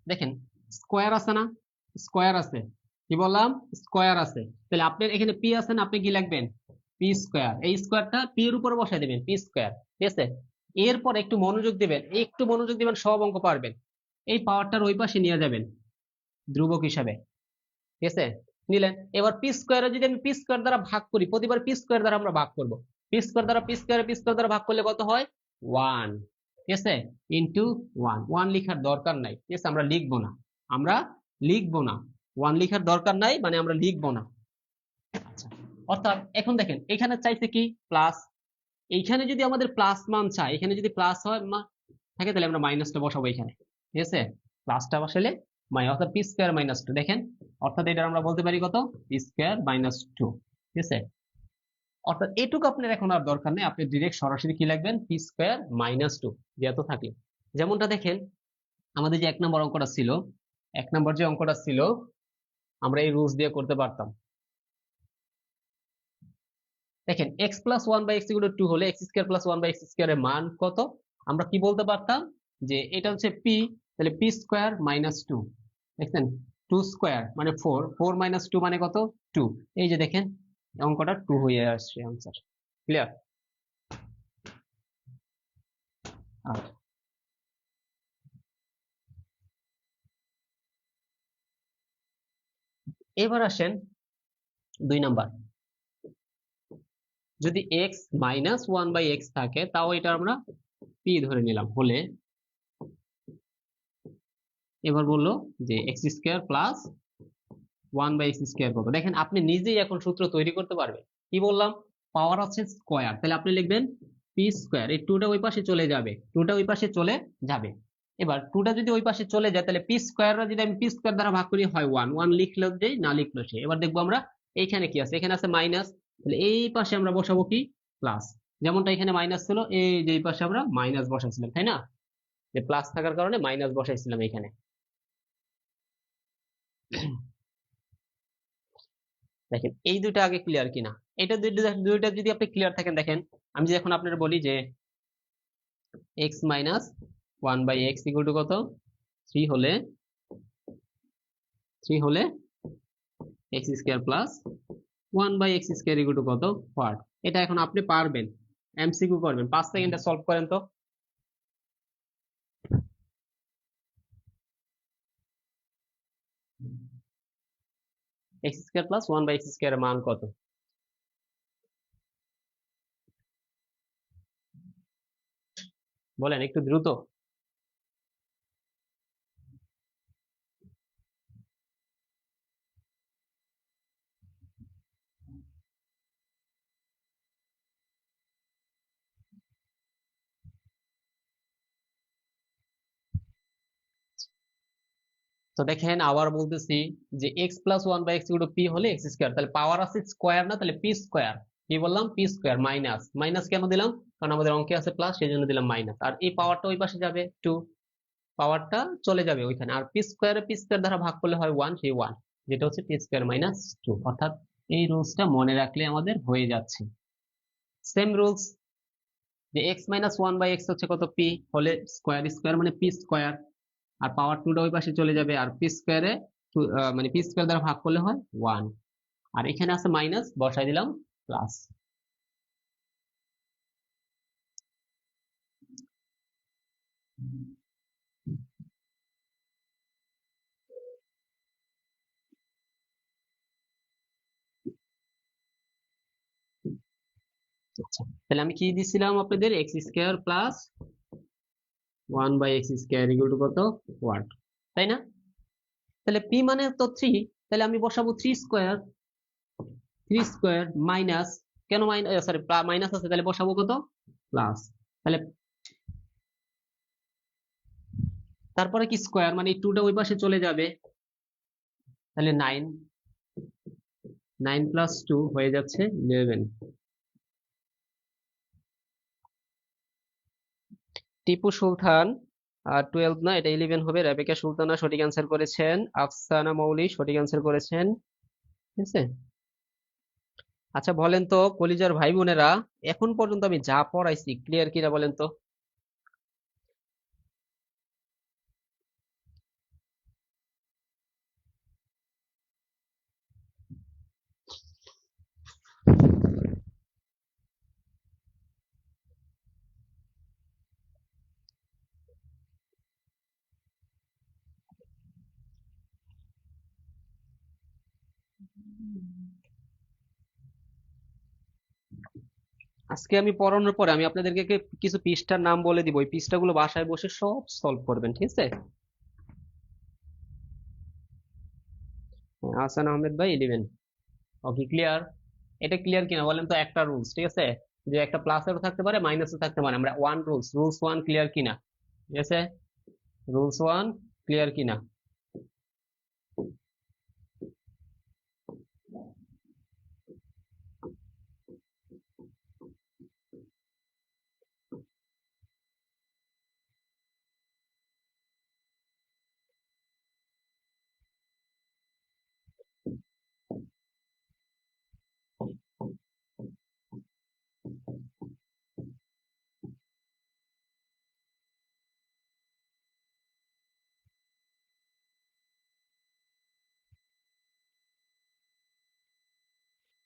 দেখেন স্কোয়ার আছে না, স্কোয়ার আছে, কি বললাম, স্কোয়ার আছে। তাহলে আপনার এখানে পি আছে না, আপনি কি লিখবেন, পি স্কোয়ার। এই স্কোয়ারটা পি এর উপর বসাই দেবেন, পি স্কোয়ার, ঠিক আছে। এরপর একটু মনোযোগ দিবেন, একটু মনোযোগ দিবেন, সব অঙ্ক পারবেন। এই পাওয়ারটার ওই পাশে নিয়ে যাবেন ধ্রুবক হিসাবে, ঠিক আছে, নিলেন। এবার পি স্কোয়ারে যদি আমি পি স্কোয়ার দ্বারা ভাগ করি, প্রতিবার পি স্কোয়ার দ্বারা আমরা ভাগ করব, পি স্কোয়ার দ্বারা পি স্কোয়ার দ্বারা ভাগ করলে কত হয়, 1, ঠিক আছে, ইন্টু 1। 1 লিখার দরকার নাই, ঠিক আছে, আমরা লিখবো না, আমরা লিখবো না। 1 লিখার দরকার নাই মানে আমরা লিখবো না। আচ্ছা, অর্থাৎ এখন দেখেন এখানে চাইছে কি প্লাস, এইখানে যদি আমাদের প্লাস মান চাই, এখানে যদি প্লাস হয় থাকে তাহলে আমরা মাইনাসটা বসাবো এখানে, ঠিক আছে, প্লাসটা বসালে অর্থাৎ পি স্কোয়ার মাইনাস 2, দেখেন, অর্থাৎ এটা আমরা বলতে পারি কত, পি স্কোয়ার মাইনাস 2, ঠিক আছে। অর্থাৎ এটুকু আপনার এখন আর দরকার নেই, আপনি ডিরেক্ট সরাসরি কি লিখবেন, পি স্কোয়ার মাইনাস 2 যেহেতু থাকে। যেমনটা দেখেন আমাদের যে 1 নম্বর অঙ্কটা ছিল, 1 নম্বর যে অঙ্কটা ছিল আমরা এই রুলস দিয়ে করতে পারতাম। দেখেন X plus one by X equal to 2 হলে X square plus one by X square এর মান কত, আমরা কি বলতে পারতাম যে এটা হচ্ছে পি, তাহলে পি স্কোয়ার মাইনাস 2, দেখছেন 2 স্কোয়ার মানে 4, 4 মাইনাস 2 মানে কত, 2। এই যে দেখেন অঙ্কটা 2 হয়ে আসছে আনসার। ক্লিয়ার? এবার আসেন 2 নাম্বার, যদি X minus one by X থাকে তাও এটা আমরা পি ধরে নিলাম হলে, এবার বললো যে X square plus one by X square কত। দেখেন আপনি নিজেই এখন সূত্র তৈরি করতে পারবেন। কি বললাম, পাওয়ার হচ্ছে স্কোয়ার, তাহলে আপনি লিখবেন পি স্কোয়ার, এই টুটা ওই পাশে চলে যাবে, টুটা ওই পাশে চলে যাবে। এবার টুটা যদি ওই পাশে চলে যায় তাহলে পি স্কোয়ার যদি আমি পি স্কোয়ার দ্বারা ভাগ করি হয় 1, 1 লিখলেও যে না লিখলো সে। এবার দেখবো আমরা এইখানে কি আছে, এখানে আছে মাইনাস, তাহলে এই পাশে আমরা বসাবো কি প্লাস, যেমনটা এখানে মাইনাস ছিল এই যে এই পাশে আমরা মাইনাস বসাচ্ছিলাম, তাই না। যে প্লাস থাকার কারণে মাইনাস বসাইছিলাম এখানে। দেখেন এই দুইটা আগে ক্লিয়ার কিনা, এটা দুইটা যদি আপনি ক্লিয়ার থাকেন, দেখেন আমি যদি এখন আপনার বলি যে x minus 1/x equal to কত, 3 হলে x square plus 1/x square equal to কত, 4। এটা এখন আপনি পারবেন, এমসিকিউ করবেন, 5 সেকেন্ডে সলভ করেন তো। x square plus 1/x square এর মান কত? বলেন একটু দ্রুত। তো দেখেন আবার বলতেছি যে x plus 1/x equal two p হলে x স্কয়ার, তাহলে পাওয়ার আছে স্কয়ার না, তাহলে p স্কয়ার। কি বললাম? p স্কয়ার মাইনাস মাইনাস কেন দিলাম? কারণ আমাদের অঙ্কে আছে প্লাস, সেই জন্য দিলাম মাইনাস। আর এই পাওয়ারটা ওই পাশে যাবে 2, পাওয়ারটা চলে যাবে ওইখানে। আর পি স্কয়ারে পি স্কয়ার দ্বারা ভাগ করলে হয় 1, সেই 1 যেটা হচ্ছে পি স্কয়ার মাইনাস 2। অর্থাৎ এই রুলসটা মনে রাখলে আমাদের হয়ে যাচ্ছে। সেম রুলস যে x মাইনাস 1/x হচ্ছে কত, p হলে স্কয়ার, স্কয়ার মানে পি স্কয়ার, আর পাওয়ার 2টা ওই পাশে চলে যাবে, আর পি স্কয়ারে মানে পি স্কয়ার দ্বারা ভাগ করলে হয় 1। আর এখানে আছে মাইনাস, বসাই দিলাম প্লাস। আচ্ছা, তাহলে আমি কি দিছিলাম আপনাদের? X square plus 1/x square equal to কত, 1, তাই না? তাহলে পি মানে তো 3, তাহলে আমি বসাবো 3 স্কয়ার, 3 স্কয়ার মাইনাস, কেন মাইনাস, সরি মাইনাস আছে, তাহলে বসাবো কত, প্লাস। তাহলে তারপরে কি স্কয়ার মানে 2টা ওই পাশে চলে যাবে, তাহলে 9, 9 প্লাস 2 হয়ে যাচ্ছে 11। টিপু সুলতান 12 না, এটা 11 হবে। রেবেকা সুলতানা সঠিক অ্যান্সার করেছেন। আফসানা মৌলি সঠিক অ্যান্সার করেছেন। ঠিক আছে। আচ্ছা বলেন তো কলিজার ভাই বোনেরা, এখন পর্যন্ত আমি যা পড়াইছি ক্লিয়ার কিনা বলেন তো? আজকে আমি পড়ানোর পরে আমি আপনাদেরকে কিছু পৃষ্ঠার নাম বলে দিব, ওই পৃষ্ঠাগুলো বাসায় বসে সব সলভ করবেন, ঠিক আছে? হাসান আহমেদ ভাই 11। Okay clear. এটা ক্লিয়ার কিনা বলেন তো? একটা রুলস, ঠিক আছে, যে একটা প্লাসেরও থাকতে পারে মাইনাসও থাকতে পারে। আমরা one rules, rules one clear কিনা? ঠিক আছে, রুলস ওয়ান ক্লিয়ার কিনা?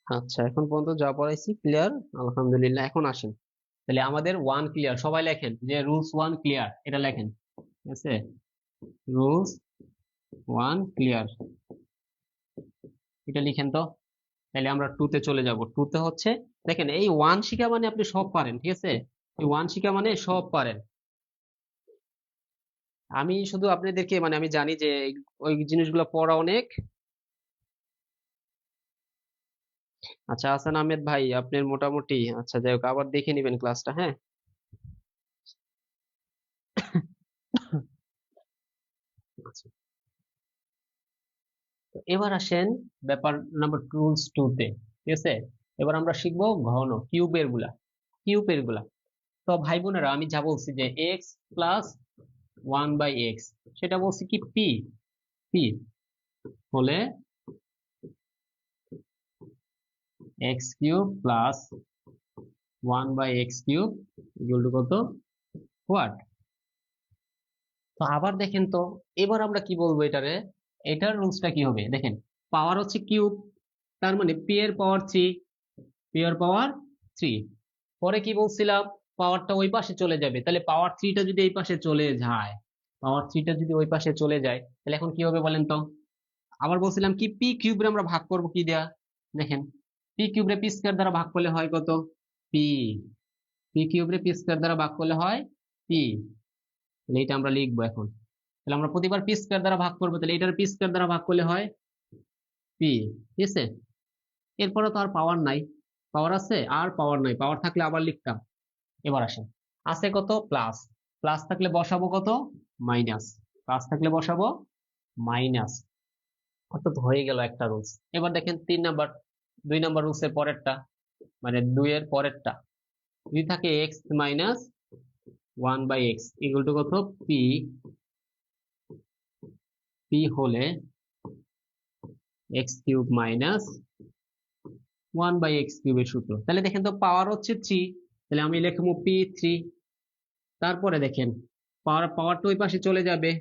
আচ্ছা এখন পর্যন্ত যা পড়াইছি ক্লিয়ার, আলহামদুলিল্লাহ। এখন আসেন, তাহলে আমাদের ওয়ান ক্লিয়ার, সবাই লেখেন যে রুলস ওয়ান ক্লিয়ার, এটা লেখেন, ঠিক আছে? রুলস ওয়ান ক্লিয়ার, এটা লিখেন তো। তাহলে আমরা টুতে চলে যাব। টুতে হচ্ছে, দেখেন এই ওয়ান শিখা মানে আপনি সব পারেন, ঠিক আছে? এই ওয়ান শিখা মানে সব পারেন। আমি শুধু আপনাদেরকে মানে আমি জানি যে ওই জিনিসগুলো পড়া অনেক। আচ্ছা হাসান আহমেদ ভাই আপনার মোটামুটি, আচ্ছা যাই হোক, আবার দেখে নিবেন ক্লাসটা, হ্যাঁ? আচ্ছা, তো এবার আসেন ব্যাপার নাম্বার রুলস টু তে, ঠিক আছে? এবার আমরা শিখবো ঘন কিউবের গুলা, কিউবের গুলা। তো ভাই বোনেরা আমি যা বলছি যে এক্স প্লাস 1/x, সেটা বলছি কি পি, পি হলে x cube plus 1/x³ equal to কত, হোয়াট। তো আবার দেখেন তো, এবার আমরা কি বলবো এটারে, এটার রুলসটা কি হবে দেখেন, পাওয়ার হচ্ছে কিউব, তার মানে পি এর পাওয়ার 3, পি এর পাওয়ার 3। পরে কি বলছিলাম, পাওয়ারটা ওই পাশে চলে যাবে, তাহলে পাওয়ার 3টা যদি এই পাশে চলে যায়, পাওয়ার 3টা যদি ওই পাশে চলে যায়, তাহলে এখন কি হবে বলেন তো। আবার বলছিলাম কি পি কিউবরে আমরা ভাগ করব কি দেয়া, দেখেন পি কিউবরে পি স্কয়ার দ্বারা ভাগ করলে হয় কত, পি, পি কিউবরে পি স্কয়ার দ্বারা ভাগ করলে হয় পি, তাহলে এটা আমরা লিখবো এখন। তাহলে আমরা প্রতিবার পি স্কয়ার দ্বারা ভাগ করবো, তাহলে এটার পি স্কয়ার দ্বারা ভাগ করলে হয় পি, ঠিক আছে। এরপরে তো আর পাওয়ার নাই, পাওয়ার আছে আর পাওয়ার নাই, পাওয়ার থাকলে আবার লিখতাম। এবার আসেন, আছে কত প্লাস, প্লাস থাকলে বসাবো কত মাইনাস, প্লাস থাকলে বসাবো মাইনাস, অর্থাৎ হয়ে গেল একটা রুলস। এবার দেখেন 3 নাম্বার, 2 নাম্বার রুলসের পরেরটা, মানে 2 এর পরেরটা, যদি থাকে x minus 1/x equal to কত, পি, পি হলে x³ মাইনাস 1/x³ এর সূত্র। তাহলে দেখেন তো পাওয়ার হচ্ছে 3, তাহলে আমি লিখবো p3। তারপরে দেখেন পাওয়ারটা ওই পাশে চলে যাবে,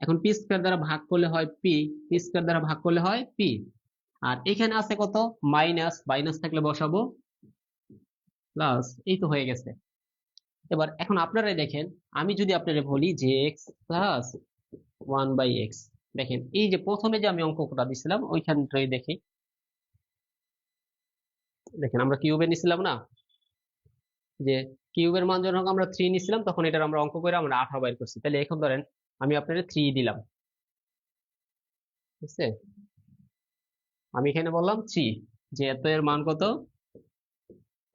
এখন পি স্কয়ার দ্বারা ভাগ করলে হয় পি, পি স্কয়ার দ্বারা ভাগ করলে হয় পি। আর এখানে আছে কত মাইনাস, মাইনাস থাকলে বসাবো প্লাস, এই তো হয়ে গেছে। এবার এখন আপনারাই দেখেন, আমি যদি আপনারা বলি যে এক্স প্লাস 1/x, দেখেন এই যে প্রথমে যে আমি অঙ্কটা দিছিলাম ওইখানটাই দেখি, দেখেন আমরা কিউবে নিছিলাম না, যে কিউবের মান যখন আমরা 3 নিছিলাম তখন এটার আমরা অঙ্ক করে আমরা 18 বাইর করছি। তাহলে এখন ধরেন আমি আপনাদের 3 দিলাম, ঠিক আছে, আমি এখানে বললাম 3, যে এত এর মান কত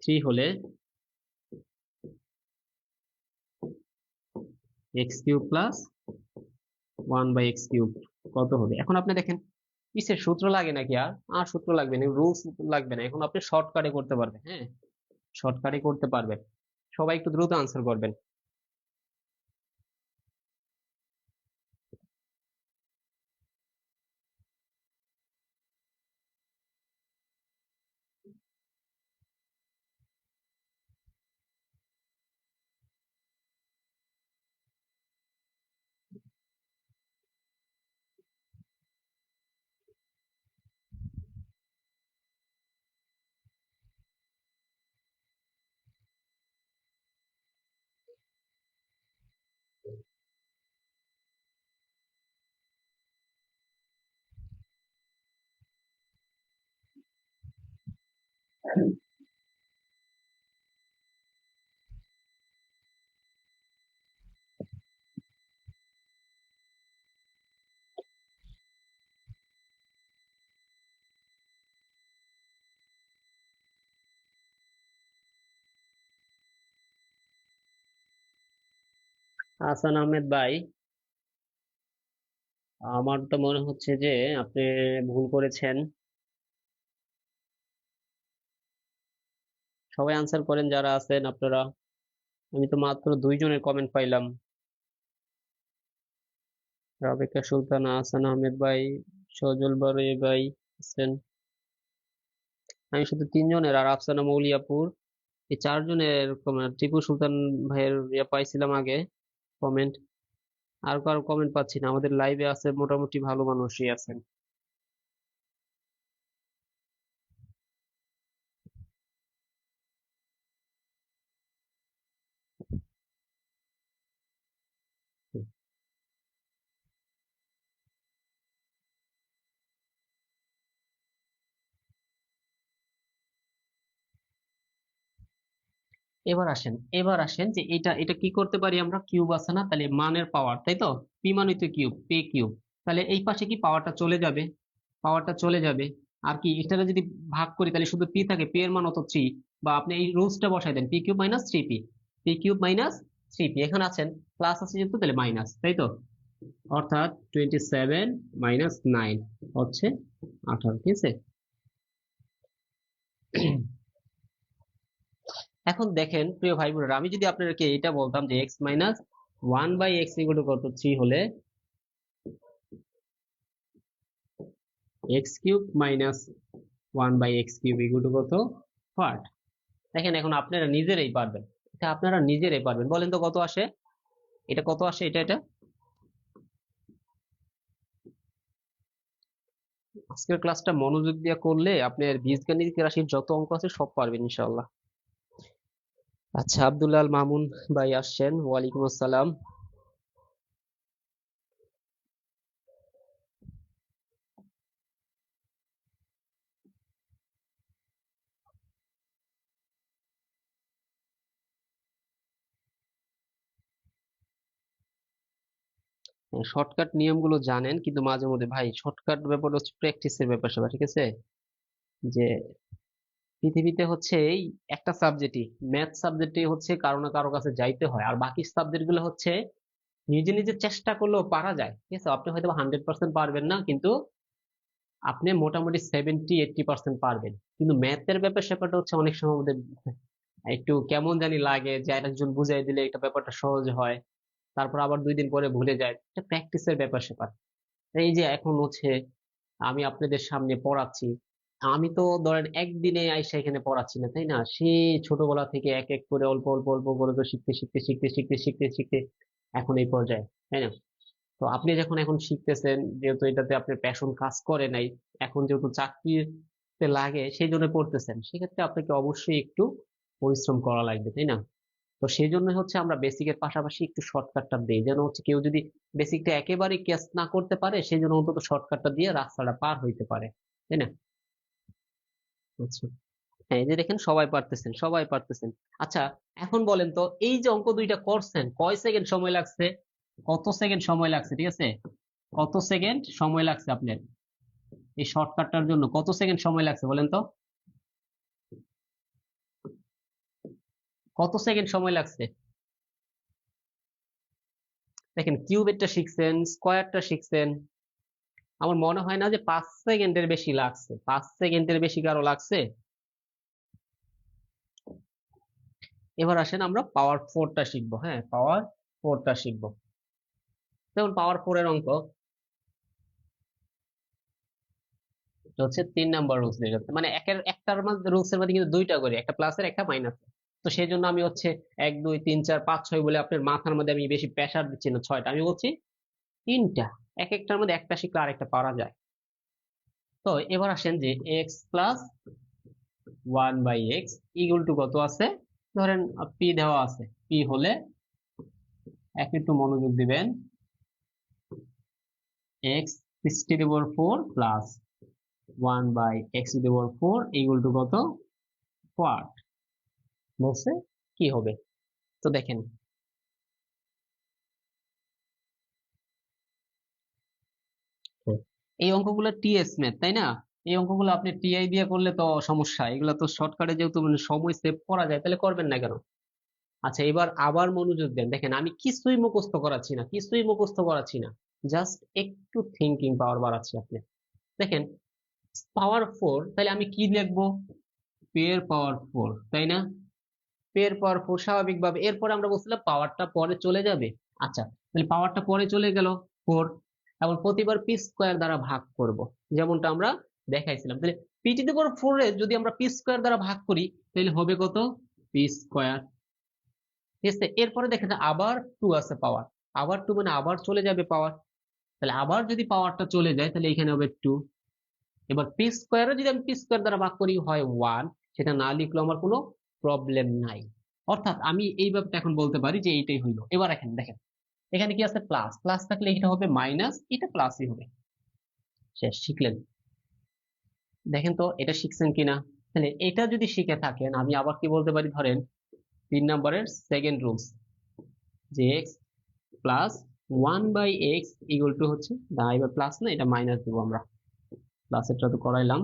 3 হলে x³ প্লাস 1/x³ কত হবে। এখন আপনি দেখেন কিসের সূত্র লাগে নাকি, আর আর সূত্র লাগবে না, রুলস লাগবে না, এখন আপনি শর্টকাটে করতে পারবেন, হ্যাঁ শর্টকাটে করতে পারবেন। সবাই একটু দ্রুত আনসার করবেন। হাসান আহমেদ ভাই, আমার তো মনে হচ্ছে যে আপনি ভুল করেছেন। সবাই আনসার করেন যারা আছেন আপনারা, আমি তো মাত্র 2 জনের কমেন্ট পাইলাম, রাবেকা সুলতানা, হাসান আহমেদ ভাই, সজল বারুই ভাই আছেন, আমি শুধু 3 জনের আর আফসানা মৌলিয়াপুর, এই 4 জনের টিপু সুলতান ভাইয়ের ইয়ে পাইছিলাম আগে কমেন্ট, আর কারো কমেন্ট পাচ্ছি না। আমাদের লাইভে আছে মোটামুটি ভালো মানুষই আছেন। এবার আসেন, এবার আসেন যে এটা এটা কি করতে পারি আমরা, কিউব আছে না, তাহলে মানের পাওয়ার, তাই তো, পি মানে তো কিউব, পি কিউব, তাহলে এই পাশে কি পাওয়ারটা চলে যাবে, পাওয়ারটা চলে যাবে। আর কি এটা যদি ভাগ করি তাহলে শুধু পি থাকে, পি এর মান অত 3, বা আপনি এই রুলসটা বসাই দেন p³ minus 3p, p³ minus 3p, এখানে আছেন প্লাস আছে যেহেতু তাহলে মাইনাস, তাই তো, অর্থাৎ 27 মাইনাস 9 হচ্ছে 18, ঠিক আছে। এখন দেখেন প্রিয় ভাই বোনেরা, আমি যদি আপনাদেরকে এটা বলতাম যে X minus 1/x equal to কত 3 হলে x cube minus 1/x cube equal to কত 4। দেখেন এখন আপনারা নিজেরাই পারবেন, এটা আপনারা নিজেরাই পারবেন। বলেন তো কত আসে, এটা কত আসে, এটা আজকের ক্লাসটা মনোযোগ দিয়ে করলে আপনার বীজগাণিতিক রাশির যত অঙ্ক আছে সব পারবেন ইনশাআল্লাহ। আচ্ছা, আব্দুল্লাহ আল মামুন ভাই আসছেন, ওয়ালাইকুম আসসালাম। শর্টকাট নিয়মগুলো জানেন, কিন্তু মাঝে মধ্যে ভাই শর্টকাট ব্যাপার হচ্ছে প্র্যাকটিসের ব্যাপার স্যাপার, ঠিক আছে? যে পৃথিবীতে হচ্ছে এই একটা সাবজেক্টই, ম্যাথ সাবজেক্টই হচ্ছে কারো না কারো কাছে যাইতে হয়, আর বাকি সাবজেক্ট গুলো হচ্ছে নিজে নিজে চেষ্টা করলেও পারা যায়, ঠিক আছে? আপনি হয়তো 100% পারবেন না, কিন্তু আপনি মোটামুটি 70-80% পারবেন। কিন্তু ম্যাথের ব্যাপার স্যাপারটা হচ্ছে অনেক সময় আমাদের একটু কেমন জানি লাগে, যে আরেকজন বুঝাই দিলে এটা ব্যাপারটা সহজ হয়, তারপর আবার 2 দিন পরে ভুলে যায়। এটা প্র্যাকটিসের ব্যাপার স্যাপার। এই যে এখন হচ্ছে আমি আপনাদের সামনে পড়াচ্ছি, আমি তো ধরেন একদিনে আইসা এখানে পড়াচ্ছি না, তাই না? সেই ছোটবেলা থেকে এক এক করে অল্প অল্প অল্প করে করে শিখতে শিখতে শিখতে শিখতে শিখতে শিখতে এখন এই পর্যায়ে, তাই না? তো আপনি যখন এখন শিখতেছেন, যেহেতু এটাতে আপনার প্যাশন কাজ করে নাই, এখন যেহেতু চাকরিতে লাগে সেই জন্য পড়তেছেন, সেক্ষেত্রে আপনাকে অবশ্যই একটু পরিশ্রম করা লাগবে, তাই না? তো সেই জন্য হচ্ছে আমরা বেসিকের পাশাপাশি একটু শর্টকাটটা দিই, যেন হচ্ছে কেউ যদি বেসিকটা একেবারে ক্যাচ না করতে পারে, সেই জন্য অন্তত শর্টকাটটা দিয়ে রাস্তাটা পার হইতে পারে, তাই না? আচ্ছা, হ্যাঁ, এই যে দেখেন সবাই পারতেছেন, সবাই পারতেছেন। আচ্ছা, এখন বলেন তো এই যে অঙ্ক দুইটা করছেন কয় সেকেন্ড সময় লাগছে, কত সেকেন্ড সময় লাগছে, ঠিক আছে? কত সেকেন্ড সময় লাগছে আপনার এই শর্টকাটটার জন্য, কত সেকেন্ড সময় লাগছে বলেন তো, কত সেকেন্ড সময় লাগছে? দেখেন কিউবেরটা শিখছেন, স্কোয়ারটা শিখছেন, আমার মনে হয় না যে 5 সেকেন্ডের বেশি লাগছে, 5 সেকেন্ডের বেশি কারো লাগছে। এবার আসেন আমরা পাওয়ার ফোরটা শিখবো, হ্যাঁ পাওয়ার ফোরটা শিখবো। যেমন পাওয়ার ফোর এর অঙ্ক হচ্ছে 3 নাম্বার রুলস দিয়ে যাচ্ছে, মানে একটার মধ্যে রুলস এর মধ্যে কিন্তু দুইটা করে, একটা প্লাসের একটা মাইনাসের। তো সেই জন্য আমি হচ্ছে 1 2 3 4 5 6 বলে আপনার মাথার মধ্যে আমি বেশি প্রেসার দিচ্ছি না, 6টা আমি বলছি 3টা। এক একটার মধ্যে একটা শিখলে আরেকটা পারা যায়। তো এবার আসেন যে X plus 1/x equal to কত আছে, ধরেন পি দেওয়া আছে, পি হলে একটু মনোযোগ দিবেন, x 60/4 plus 1/x/4 equal to কত 4 বলছে, কি হবে? তো দেখেন এই অঙ্কগুলো টিএস ম্যাথ, তাই না? এই অঙ্কগুলো আপনি টিআই দিয়ে করলে তো সমস্যা, এগুলো তো শর্টকাটে যেহেতু মানে সময় সেভ করা যায়, তাহলে করবেন না কেন? আচ্ছা, এবার আবার মনোযোগ দেন, দেখেন আমি কিছুই মুখস্থ করাচ্ছি না, কিছুই মুখস্থ করাচ্ছি না, জাস্ট একটু থিঙ্কিং পাওয়ার বাড়াচ্ছি আপনি। দেখেন পাওয়ার ফোর, তাহলে আমি কি লিখবো, পের পাওয়ার ফোর, তাই না? পের পাওয়ার ফোর, স্বাভাবিকভাবে এরপরে আমরা বলছিলাম পাওয়ারটা পরে চলে যাবে। আচ্ছা, তাহলে পাওয়ারটা পরে চলে গেল 4, এবং প্রতিবার পি স্কোয়ার দ্বারা ভাগ করব, যেমনটা আমরা দেখাইছিলাম। তাহলে পি টু দি পাওয়ার 4 এ যদি আমরা পি স্কোয়ার দ্বারা ভাগ করি, তাহলে হবে কত, পি স্কোয়ার। ঠিক আছে, এরপরে দেখেন আবার 2 আছে পাওয়ার, আবার 2 মানে আবার চলে যাবে পাওয়ার, তাহলে আবার যদি পাওয়ারটা চলে যায় তাহলে এখানে হবে 2। এবার পি স্কোয়ারে যদি আমি পি স্কোয়ার দ্বারা ভাগ করি হয় 1, সেটা না লিখলেও আমার কোনো প্রবলেম নাই। অর্থাৎ আমি এইভাবে এখন বলতে পারি যে এইটাই হইলো। এবার এখানে দেখেন এখানে কি আছে, প্লাস, প্লাস থাকলে এটা হবে মাইনাস, এটা প্লাসই হবে। শেষ, শিখলেন? দেখেন তো এটা শিখছেন কিনা। তাহলে এটা যদি শিখে থাকেন, আমি আবার কি বলতে পারি, ধরেন 3 নম্বরের সেকেন্ড রুলস, যে X plus 1/x equal to হচ্ছে, না এবার প্লাস না, এটা মাইনাস দিব আমরা, প্লাসেরটা তো করাইলাম,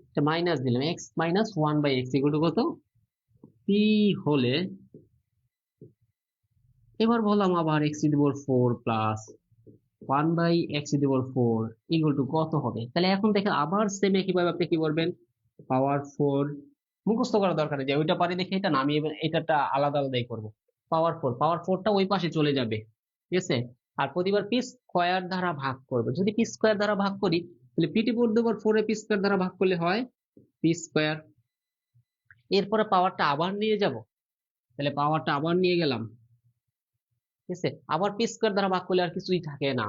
এটা মাইনাস দিলাম, x minus 1/x equal to কত, পি হলে, এবার বললাম আবার x⁴ plus 1/x⁴ equal to কত হবে। তাহলে এখন দেখেন আবার সেম একইভাবে আপনি কি বলবেন, পাওয়ার 4। মুখস্থ করার দরকার নেই, যে ওইটা পারি দেখে এটা না, আমি এটাটা আলাদা আলাদাই করবো। পাওয়ার 4টা ওই পাশে চলে যাবে, ঠিক আছে। আর প্রতিবার পি স্কোয়ার দ্বারা ভাগ করবে। যদি পি স্কোয়ার দ্বারা ভাগ করি তাহলে P two the power 4 A P square দ্বারা ভাগ করলে হয় পি স্কোয়ার। এরপরে পাওয়ারটা আবার নিয়ে যাব, তাহলে পাওয়ারটা আবার নিয়ে গেলাম, ঠিক আছে। আবার পি স্কোয়ার দ্বারা ভাগ করলে আর কিছুই থাকে না।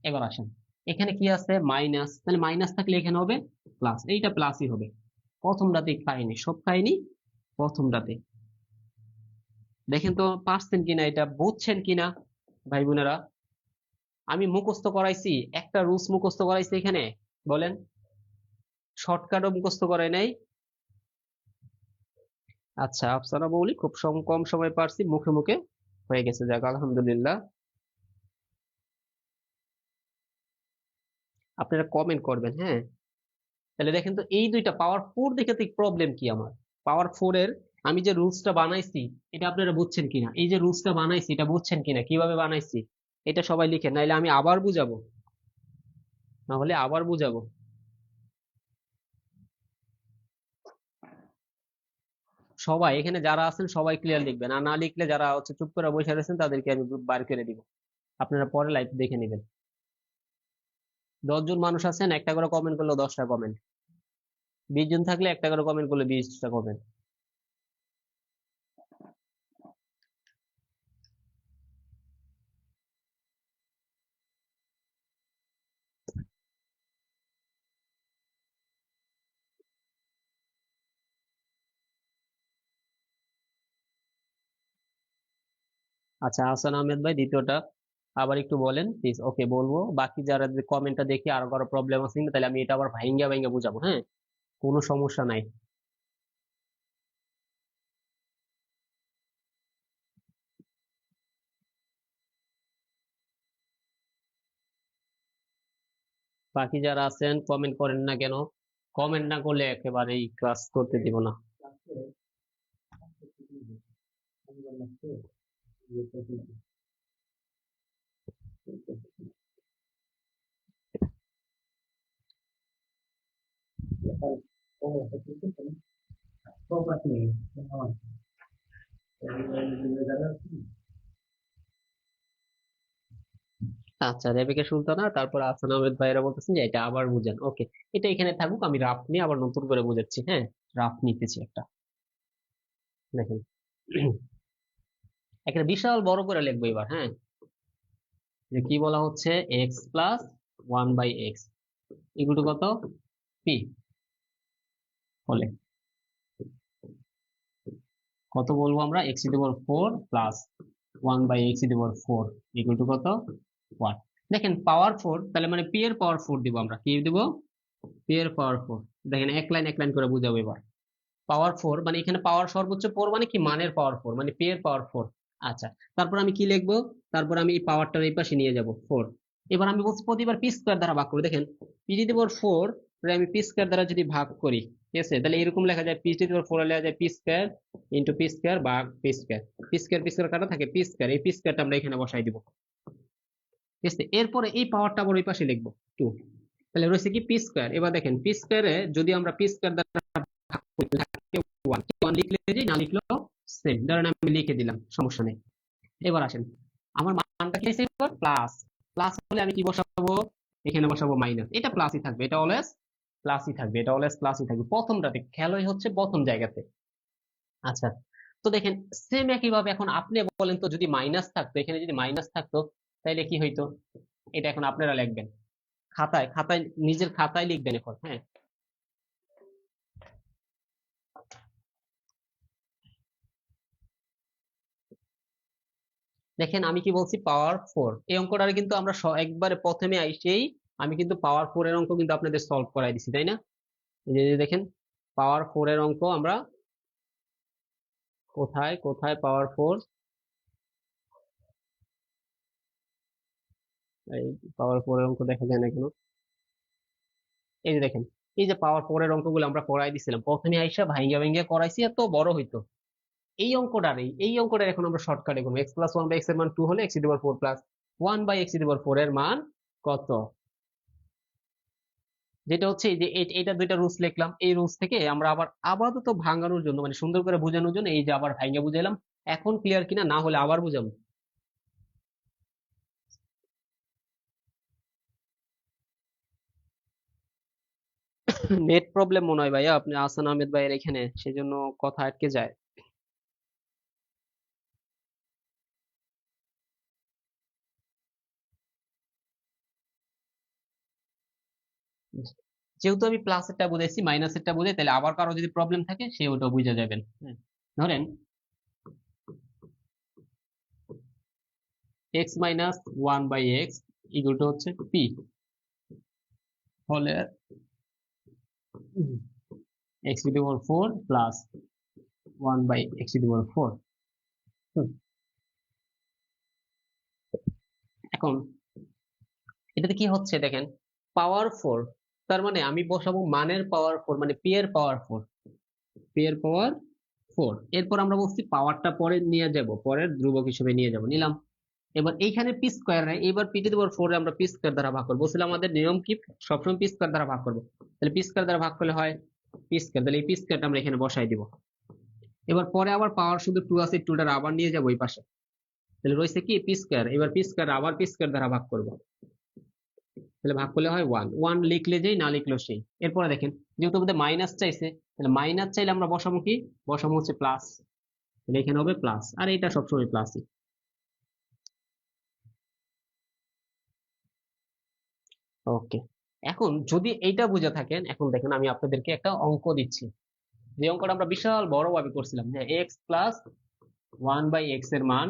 এবার আসেন, এখানে কি আছে মাইনাস, তাহলে মাইনাস থাকলে এখানে হবে প্লাস, এইটা প্লাসই হবে। প্রথমটাতে খাইনি, সব খাইনি প্রথমটাতে। দেখেন তো পারছেন কিনা, এটা বুঝছেন কিনা ভাই বোনেরা। আমি মুখস্থ করাইছি, একটা রুলস মুখস্থ করাইছি এখানে, বলেন। শর্টকাটও মুখস্থ করাই নাই। আচ্ছা, আফসানা বলি খুব কম সময় পারছি, মুখে মুখে হয়ে গেছে, যাক আলহামদুলিল্লাহ। আপনারা কমেন্ট করবেন, হ্যাঁ। তাহলে দেখেন তো এই দুইটা পাওয়ার 4 দেখে তো প্রবলেম কি আমার। পাওয়ার 4 এর আমি যে রুলসটা বানাইছি এটা আপনারা বুঝছেন কিনা, এই যে রুলসটা বানাইছি এটা বুঝছেন কিনা, কিভাবে বানাইছি এটা সবাই লিখেন, নাইলে আমি আবার বুঝাবো, না হলে আবার বুঝাবো। সবাই এখানে যারা আছেন সবাই ক্লিয়ার লিখবেন, আর না লিখলে যারা হচ্ছে চুপ করে বসে রয়েছেন তাদেরকে আমি বার করে দিব, আপনারা পরে লাইভ দেখে নেবেন। 10 জন মানুষ আছেন, একটা করে কমেন্ট করলে 10টা কমেন্ট, 20 জন থাকলে একটা করে কমেন্ট করলে 20টা কমেন্ট। আচ্ছা, হাসান আহমেদ ভাই দ্বিতীয়টা আবার একটু বলেন প্লিজ। ওকে, বলবো। বাকি যারা কমেন্টটা দেখি আর কারো প্রবলেম আছে কিনা, তাহলে আমি এটা আবার ভাইঙ্গা ভাইঙ্গা বুঝাবো, হ্যাঁ, কোনো সমস্যা নাই। বাকি যারা আছেন কমেন্ট করেন না কেন? কমেন্ট না করলে একেবারেই ক্লাস করতে দিব না। আচ্ছা, রেবেকা সুলতানা, তারপর আহসান আহমেদ ভাইরা বলতেছেন যে এটা আবার বুঝেন। ওকে, এটা এখানে থাকুক, আমি রাফ নিয়ে আবার নতুন করে বুঝাচ্ছি, হ্যাঁ। রাফ নিতেছি একটা, দেখেন। একটা বিশাল বড় করে লিখবো এবার, হ্যাঁ। যে কি বলা হচ্ছে, x plus 1/x equal to কত, পি হলে কত বলবো আমরা, x to the power 4 plus 1/x to the power 4 equal to কত, 1। দেখেন পাওয়ার 4, তাহলে মানে পি এর পাওয়ার 4 দিব আমরা, কি দিব, পি এর পাওয়ার 4। দেখেন এক লাইন এক লাইন করে বুঝাবো এবার। পাওয়ার 4 মানে এখানে পাওয়ার সর্বোচ্চ 4 মানে কি, মানের পাওয়ার 4 মানে পি এর পাওয়ার 4। আচ্ছা, তারপর আমি কি লিখবো, তারপর আমি এই পাওয়ারটার এই পাশে নিয়ে যাব 4। এবার আমি বলছি প্রতিবার পি স্কোয়ার দ্বারা ভাগ করি। দেখেন পি টু দি পাওয়ার 4 আমি পি স্কোয়ার দ্বারা যদি ভাগ করি, ঠিক আছে, তাহলে এরকম লেখা যায়, পি টু দি পাওয়ার 4 লেখা যায় P square into P square ভাগ পি স্কোয়ার। পি স্কোয়ার কাটা থাকে পি স্কোয়ার, এই পি স্কোয়ারটা আমরা এখানে বসাই দিব, ঠিক আছে। এরপরে এই পাওয়ারটা আবার ওই পাশে লিখবো 2, তাহলে রয়েছে কি পি স্কোয়ার। এবার দেখেন পি স্কোয়ারে যদি আমরা পি স্কোয়ার দ্বারা ভাগ করি থাকে 1, 1 লিখলে যে, না লিখলেও সেম, ধরেন আমি লিখে দিলাম, সমস্যা নেই। এবার আসেন, আমার মানটা কি আছে, প্লাস। প্লাস হলে আমি কি বসাবো, এখানে বসাবো মাইনাস, এটা প্লাসই থাকবে, এটা অলওয়েজ প্লাসই থাকবে, এটা অলওয়েজ প্লাসই থাকবে প্রথমটাতে, খেয়ালই হচ্ছে প্রথম জায়গাতে। আচ্ছা, তো দেখেন সেম একই ভাবে এখন আপনি বলেন তো, যদি মাইনাস থাকতো, এখানে যদি মাইনাস থাকতো তাহলে কি হইতো, এটা এখন আপনারা লিখবেন খাতায়, খাতায় নিজের খাতায় লিখবেন এখন, হ্যাঁ। দেখেন আমি কি বলছি, পাওয়ার 4, এই অঙ্কটা কিন্তু আমরা একবারে প্রথমে আইসেই আমি কিন্তু পাওয়ার 4 এর অঙ্ক কিন্তু আপনাদের সলভ করাই দিছি, তাই না? এই যে দেখেন পাওয়ার 4 এর অঙ্ক আমরা কোথায় কোথায় পাওয়ার 4, এই পাওয়ার 4 এর অঙ্ক দেখা যায় না কেন, এই যে দেখেন, এই যে পাওয়ার 4 এর অঙ্কগুলো আমরা করাই দিছিলাম প্রথমে আইসা, ভাইঙ্গা ভাইঙ্গা করাইছি, এত বড় হইতো। এই অঙ্কটার এখন আমরা শর্টকাটে করবো, এক্স প্লাস 1/x এর মান 2 হলে x to the power 4 plus 1/x to the power 4 এর মান কত, যেটা হচ্ছে এই যে এটা দুইটা রুলস লিখলাম, এই রুলস থেকে আমরা আবার আপাতত ভাঙানোর জন্য মানে সুন্দর করে বোঝানোর জন্য এই যে আবার ভাঙে বুঝাইলাম। এখন ক্লিয়ার কিনা, না হলে আবার বুঝাবো। নেট প্রবলেম মনে হয় ভাইয়া, আপনি আহসান আহমেদ ভাইয়ের এখানে, সেজন্য কথা আটকে যায়। যেহেতু আমি প্লাসেরটা বুঝাইছি, মাইনাসেরটা বুঝাই, তাহলে আবার কারো যদি প্রবলেম থাকে সে ওটা বুঝে যাবেন। হ্যাঁ, ধরেন X minus one by X equal to হচ্ছে পি, হলে x to the power four plus one by x to the power four. এখন এটাতে কি হচ্ছে দেখেন, পাওয়ার ফোর, তার মানে আমি বসাবো মানের পাওয়ার ফোর, মানে পি এর পাওয়ার ফোর, পি এর পাওয়ার ফোর। এরপর আমরা বলছি পাওয়ারটা পরে নিয়ে যাব, পরের ধ্রুবক হিসেবে নিয়ে যাব, নিলাম। এবার এইখানে পি স্কোয়ার নাই, এবার P two the power four আমরা পি স্কোয়ার দ্বারা ভাগ করবো, বলছিলাম আমাদের নিয়ম কি সবসময় পি স্কোয়ার দ্বারা ভাগ করবো। তাহলে পি স্কোয়ার দ্বারা ভাগ করলে হয় পি স্কোয়ার, তাহলে এই পি স্কোয়ারটা আমরা এখানে বসাই দিব। এবার পরে আবার পাওয়ার শুধু টু আছে, টুটার আবার নিয়ে যাবো ওই পাশে, তাহলে রয়েছে কি পি স্কোয়ার, এবার পি স্কোয়ার আবার পি স্কোয়ার দ্বারা ভাগ করবো, তাহলে ভাগ করলে হয় ওয়ান, ওয়ান লিখলে যেই না লিখলেও সেই। এরপরে দেখেন যেহেতু আমাদের মাইনাস চাইছে, তাহলে মাইনাস চাইলে আমরা বসাবো কি, বসাবো হচ্ছে প্লাস, তাহলে এখানে হবে প্লাস, আর এটা সবসময় প্লাসই। ওকে, এখন যদি এইটা বুঝে থাকেন, এখন দেখেন আমি আপনাদেরকে একটা অঙ্ক দিচ্ছি, যে অঙ্কটা আমরা বিশাল বড় ভাবে করছিলাম, যে X plus one by X এর মান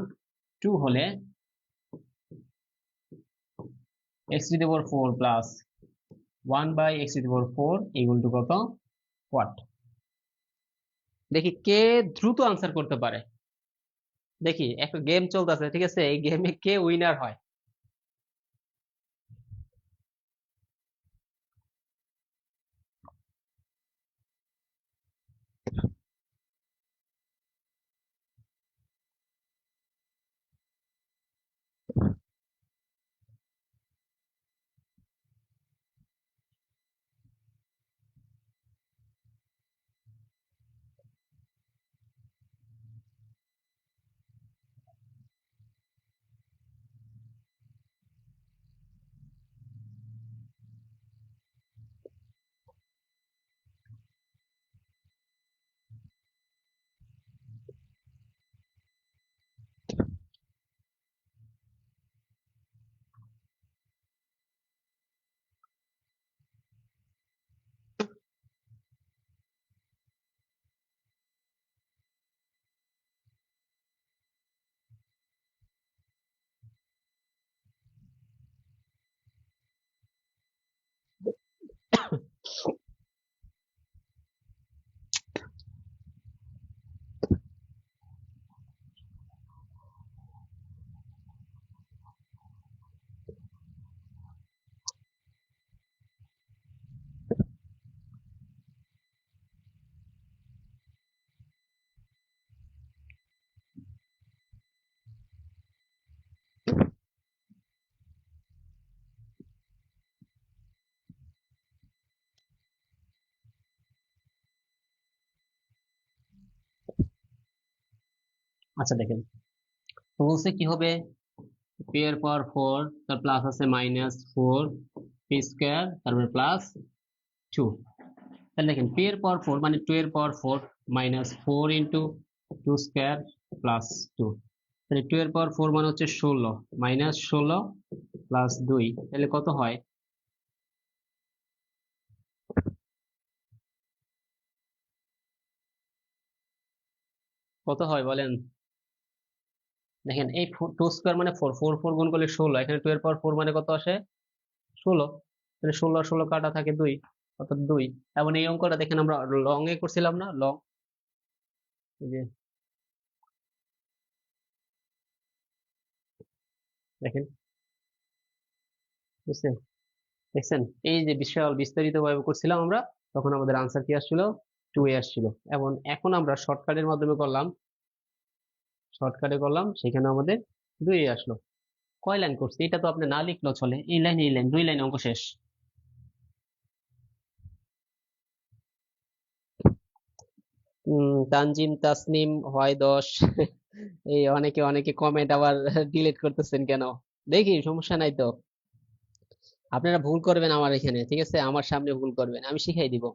টু হলে x to the power four plus one by x to the power four equal to কত, হোয়াট? দেখি কে দ্রুত আনসার করতে পারে। দেখি একটা গেম চলতেছে, ঠিক আছে, এই গেমে কে উইনার হয়। আচ্ছা দেখেন, তো বলছে কি হবে, পি এর পাওয়ার ফোর, তার প্লাস আছে মাইনাস ফোর পি স্কোয়ার, তারপরে প্লাস টু। তাহলে দেখেন পি এর পাওয়ার ফোর মানে টু এর power four minus four into two square plus two, তাহলে টু এর পাওয়ার ফোর মানে হচ্ছে ষোলো, মাইনাস ষোলো প্লাস দুই, তাহলে কত হয়, কত হয় বলেন? দেখেন এই টু স্কোয়ার মানে ফোর, ফোর ফোর গুণ করলে ষোলো, এখানে টু এর পাওয়ার ফোর মানে কত আসে, ষোলো, তাহলে ষোলো আর ষোলো কাটা থাকে দুই, অর্থাৎ দুই। এবং এই অঙ্কটা দেখেন আমরা লং এ করছিলাম না, লং, এই যে দেখেন, বুঝছেন, দেখছেন, এই যে বিশাল বিস্তারিত ভাবে করছিলাম আমরা, তখন আমাদের আনসার কি আসছিল, টু এ আসছিল। এবং এখন আমরা শর্টকাটের মাধ্যমে করলাম, শর্টকাটে করলাম, সেখানে আমাদের দুই এ আসলো। কয় লাইন করছি এটা তো আপনি না লিখলেও চলে, এই লাইন এই লাইন, দুই লাইন অঙ্ক শেষ। তানজিম তাসনিম হয় 10। এই অনেকে অনেকে কমেন্ট আবার ডিলিট করতেছেন কেন? দেখি, সমস্যা নাই তো। আপনারা ভুল করবেন আমার এখানে, ঠিক আছে? আমার সামনে ভুল করবেন, আমি শিখাই দিব।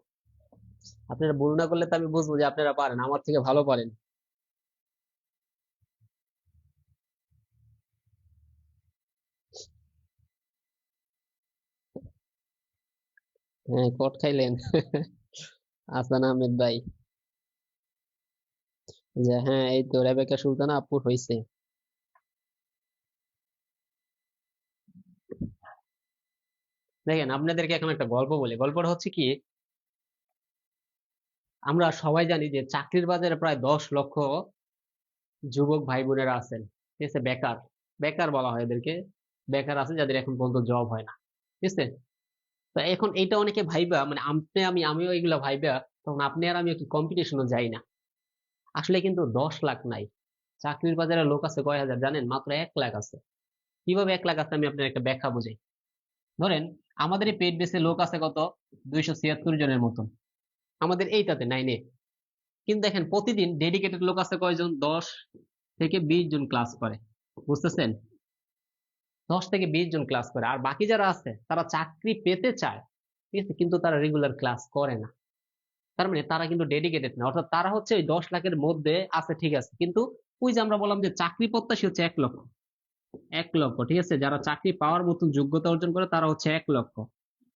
আপনারা ভুল না করলে তো আমি বুঝবো যে আপনারা পারেন, আমার থেকে ভালো পারেন। হ্যাঁ, কট খাইলেন। হাসান আহমেদ ভাই। যে হ্যাঁ, এই তো রেবেকা সুলতানা আপুর হয়েছে। দেখেন, আপনাদেরকে এখন একটা গল্প বলি। গল্পটা হচ্ছে কি, আমরা সবাই জানি যে চাকরির বাজারে প্রায় 10 লক্ষ যুবক ভাই বোনেরা আছেন, ঠিক আছে? বেকার, বেকার বলা হয় এদেরকে। বেকার আছে যাদের এখন পর্যন্ত জব হয় না, ঠিক আছে? তো এখন এইটা অনেকে ভাইবা, মানে আপনি আমিও এগুলা ভাইবা, তখন আপনি আর আমিও কি কম্পিটিশনও যাই না। আসলে কিন্তু 10 লাখ নাই। চাকরির বাজারে লোক আছে কয় হাজার জানেন? মাত্র 1 লাখ আছে। কিভাবে 1 লাখ আছে আমি আপনার একটা ব্যাখ্যা বুঝাই। ধরেন, আমাদের এই পেইড বেসে লোক আছে কত? 276 জনের মতন, আমাদের এইটাতে নাইনে। কিন্তু দেখেন, প্রতিদিন ডেডিকেটেড লোক আছে কয়জন? 10 থেকে 20 জন ক্লাস করে, বুঝতেছেন? 10 থেকে 20 জন ক্লাস করে, আর বাকি যারা আছে তারা চাকরি পেতে চায়, ঠিক আছে, কিন্তু তারা রেগুলার ক্লাস করে না। তার মানে তারা কিন্তু ডেডিকেটেড না, অর্থাৎ তারা হচ্ছে ওই 10 লাখের মধ্যে আছে, ঠিক আছে, কিন্তু ওই যে আমরা বললাম যে চাকরি প্রত্যাশী হচ্ছে 1 লক্ষ। 1 লক্ষ, ঠিক আছে, যারা চাকরি পাওয়ার মতন যোগ্যতা অর্জন করে তারা হচ্ছে 1 লক্ষ।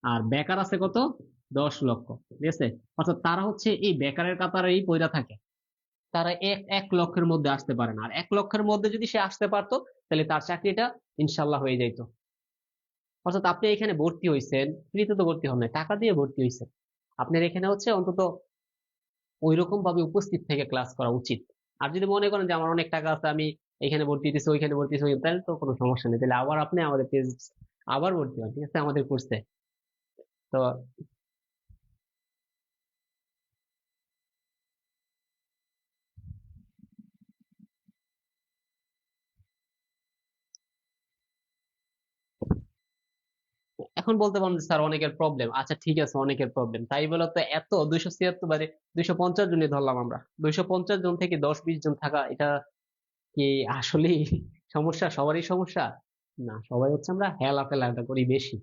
আর বেকার আছে কত? 10 লক্ষ, ঠিক আছে। অর্থাৎ তারা হচ্ছে এই বেকারের কাতারেই পইরা থাকে। তারা এক এক লক্ষের মধ্যে আসতে পারে না, আর 1 লক্ষের মধ্যে যদি সে আসতে পারতো, তাহলে তার চাকরিটা ইনশাল্লাহ হয়ে যাইতো। অর্থাৎ আপনি এখানে ভর্তি হয়েছেন, ফ্রিতে তো ভর্তি হন নাই, টাকা দিয়ে ভর্তি হয়েছেন। আপনার এখানে হচ্ছে অন্তত ওই রকম ভাবে উপস্থিত থেকে ক্লাস করা উচিত। আর যদি মনে করেন যে আমার অনেক টাকা আছে, আমি এখানে ভর্তি দিতেছি, ওইখানে ভর্তি দিতেছি, তাহলে তো কোনো সমস্যা নেই, তাহলে আবার আপনি আমাদের পেজ আবার ভর্তি হন, ঠিক আছে, আমাদের কোর্সে। তো এখন বলতে পারেন যে স্যার অনেকের প্রবলেম, আচ্ছা ঠিক আছে, অনেকের প্রবলেম তাই বলে তো এত 276 মানে 250 জনই ধরলাম আমরা, 250 জন থেকে 10-20 জন থাকা, এটা কি আসলেই সমস্যা? সবারই সমস্যা না, সবাই হচ্ছে আমরা হেলা ফেলাটা করি বেশি,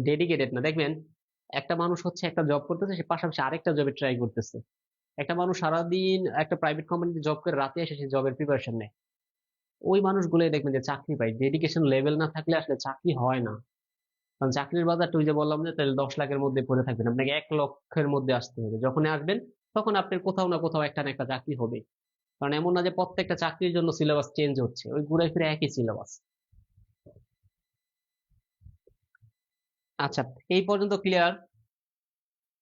ডেডিকেটেড না। দেখবেন, একটা মানুষ হচ্ছে একটা জব করতেছে, সে পাশাপাশি আরেকটা জবে ট্রাই করতেছে। একটা মানুষ সারাদিন একটা প্রাইভেট কোম্পানিতে জব করে রাতে এসে সে জবের প্রিপারেশন নেয়। ওই মানুষগুলোই দেখবেন যে চাকরি পায়। ডেডিকেশন লেভেল না থাকলে আসলে চাকরি হয় না। কারণ চাকরির বাজারটা ওই যে বললাম যে, তাহলে 10 লাখের মধ্যে পড়ে থাকবেন, আপনাকে 1 লক্ষের মধ্যে আসতে হবে। যখন আসবেন তখন আপনার কোথাও না কোথাও একটা না একটা চাকরি হবে। কারণ এমন না যে প্রত্যেকটা চাকরির জন্য সিলেবাস চেঞ্জ হচ্ছে, ওই ঘুরে ফিরে একই সিলেবাস। আচ্ছা, এই পর্যন্ত ক্লিয়ার?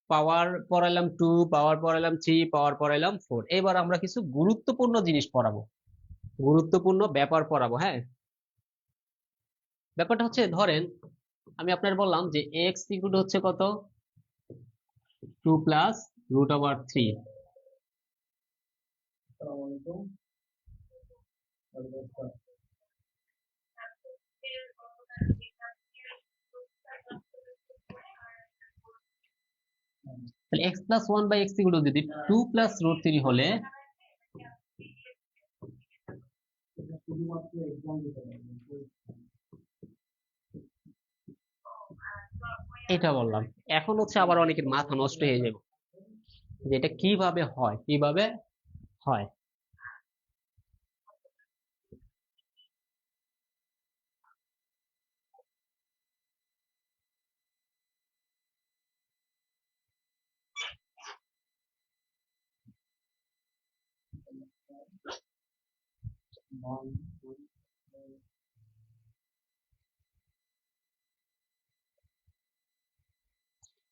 পাওয়ার পড়াইলাম 2, পাওয়ার পড়াইলাম 3, পাওয়ার পড়াইলাম 4। এবার আমরা কিছু গুরুত্বপূর্ণ জিনিস পড়াবো, গুরুত্বপূর্ণ ব্যাপার পড়াবো, হ্যাঁ। ব্যাপারটা হচ্ছে, ধরেন আমি আপনার বললাম যে এক্স ইকুয়াল হচ্ছে কত? 2 + √3। তাহলে x+1/x ইকুয়াল যদি 2 + √3 হলে, এটা বললাম। এখন হচ্ছে আবার অনেকের মাথা নষ্ট হয়ে যাবে যে এটা কিভাবে হয়, কিভাবে হয়।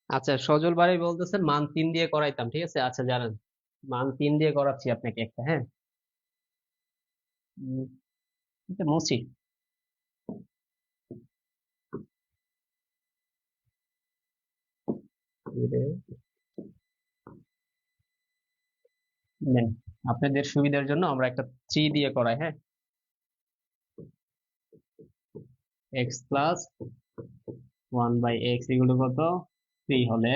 আচ্ছা, সজল ভাই বলতেছেন মান 3 দিয়ে করাইতাম, ঠিক আছে, আচ্ছা জানেন, মান 3 দিয়ে করাচ্ছি আপনাকে একটা, হ্যাঁ। উম, এটা মুছি। নেন, আপনাদের সুবিধার জন্য আমরা একটা 3 দিয়ে করাই, হ্যাঁ। x+1/x ইকুয়াল টু কত? 3 হলে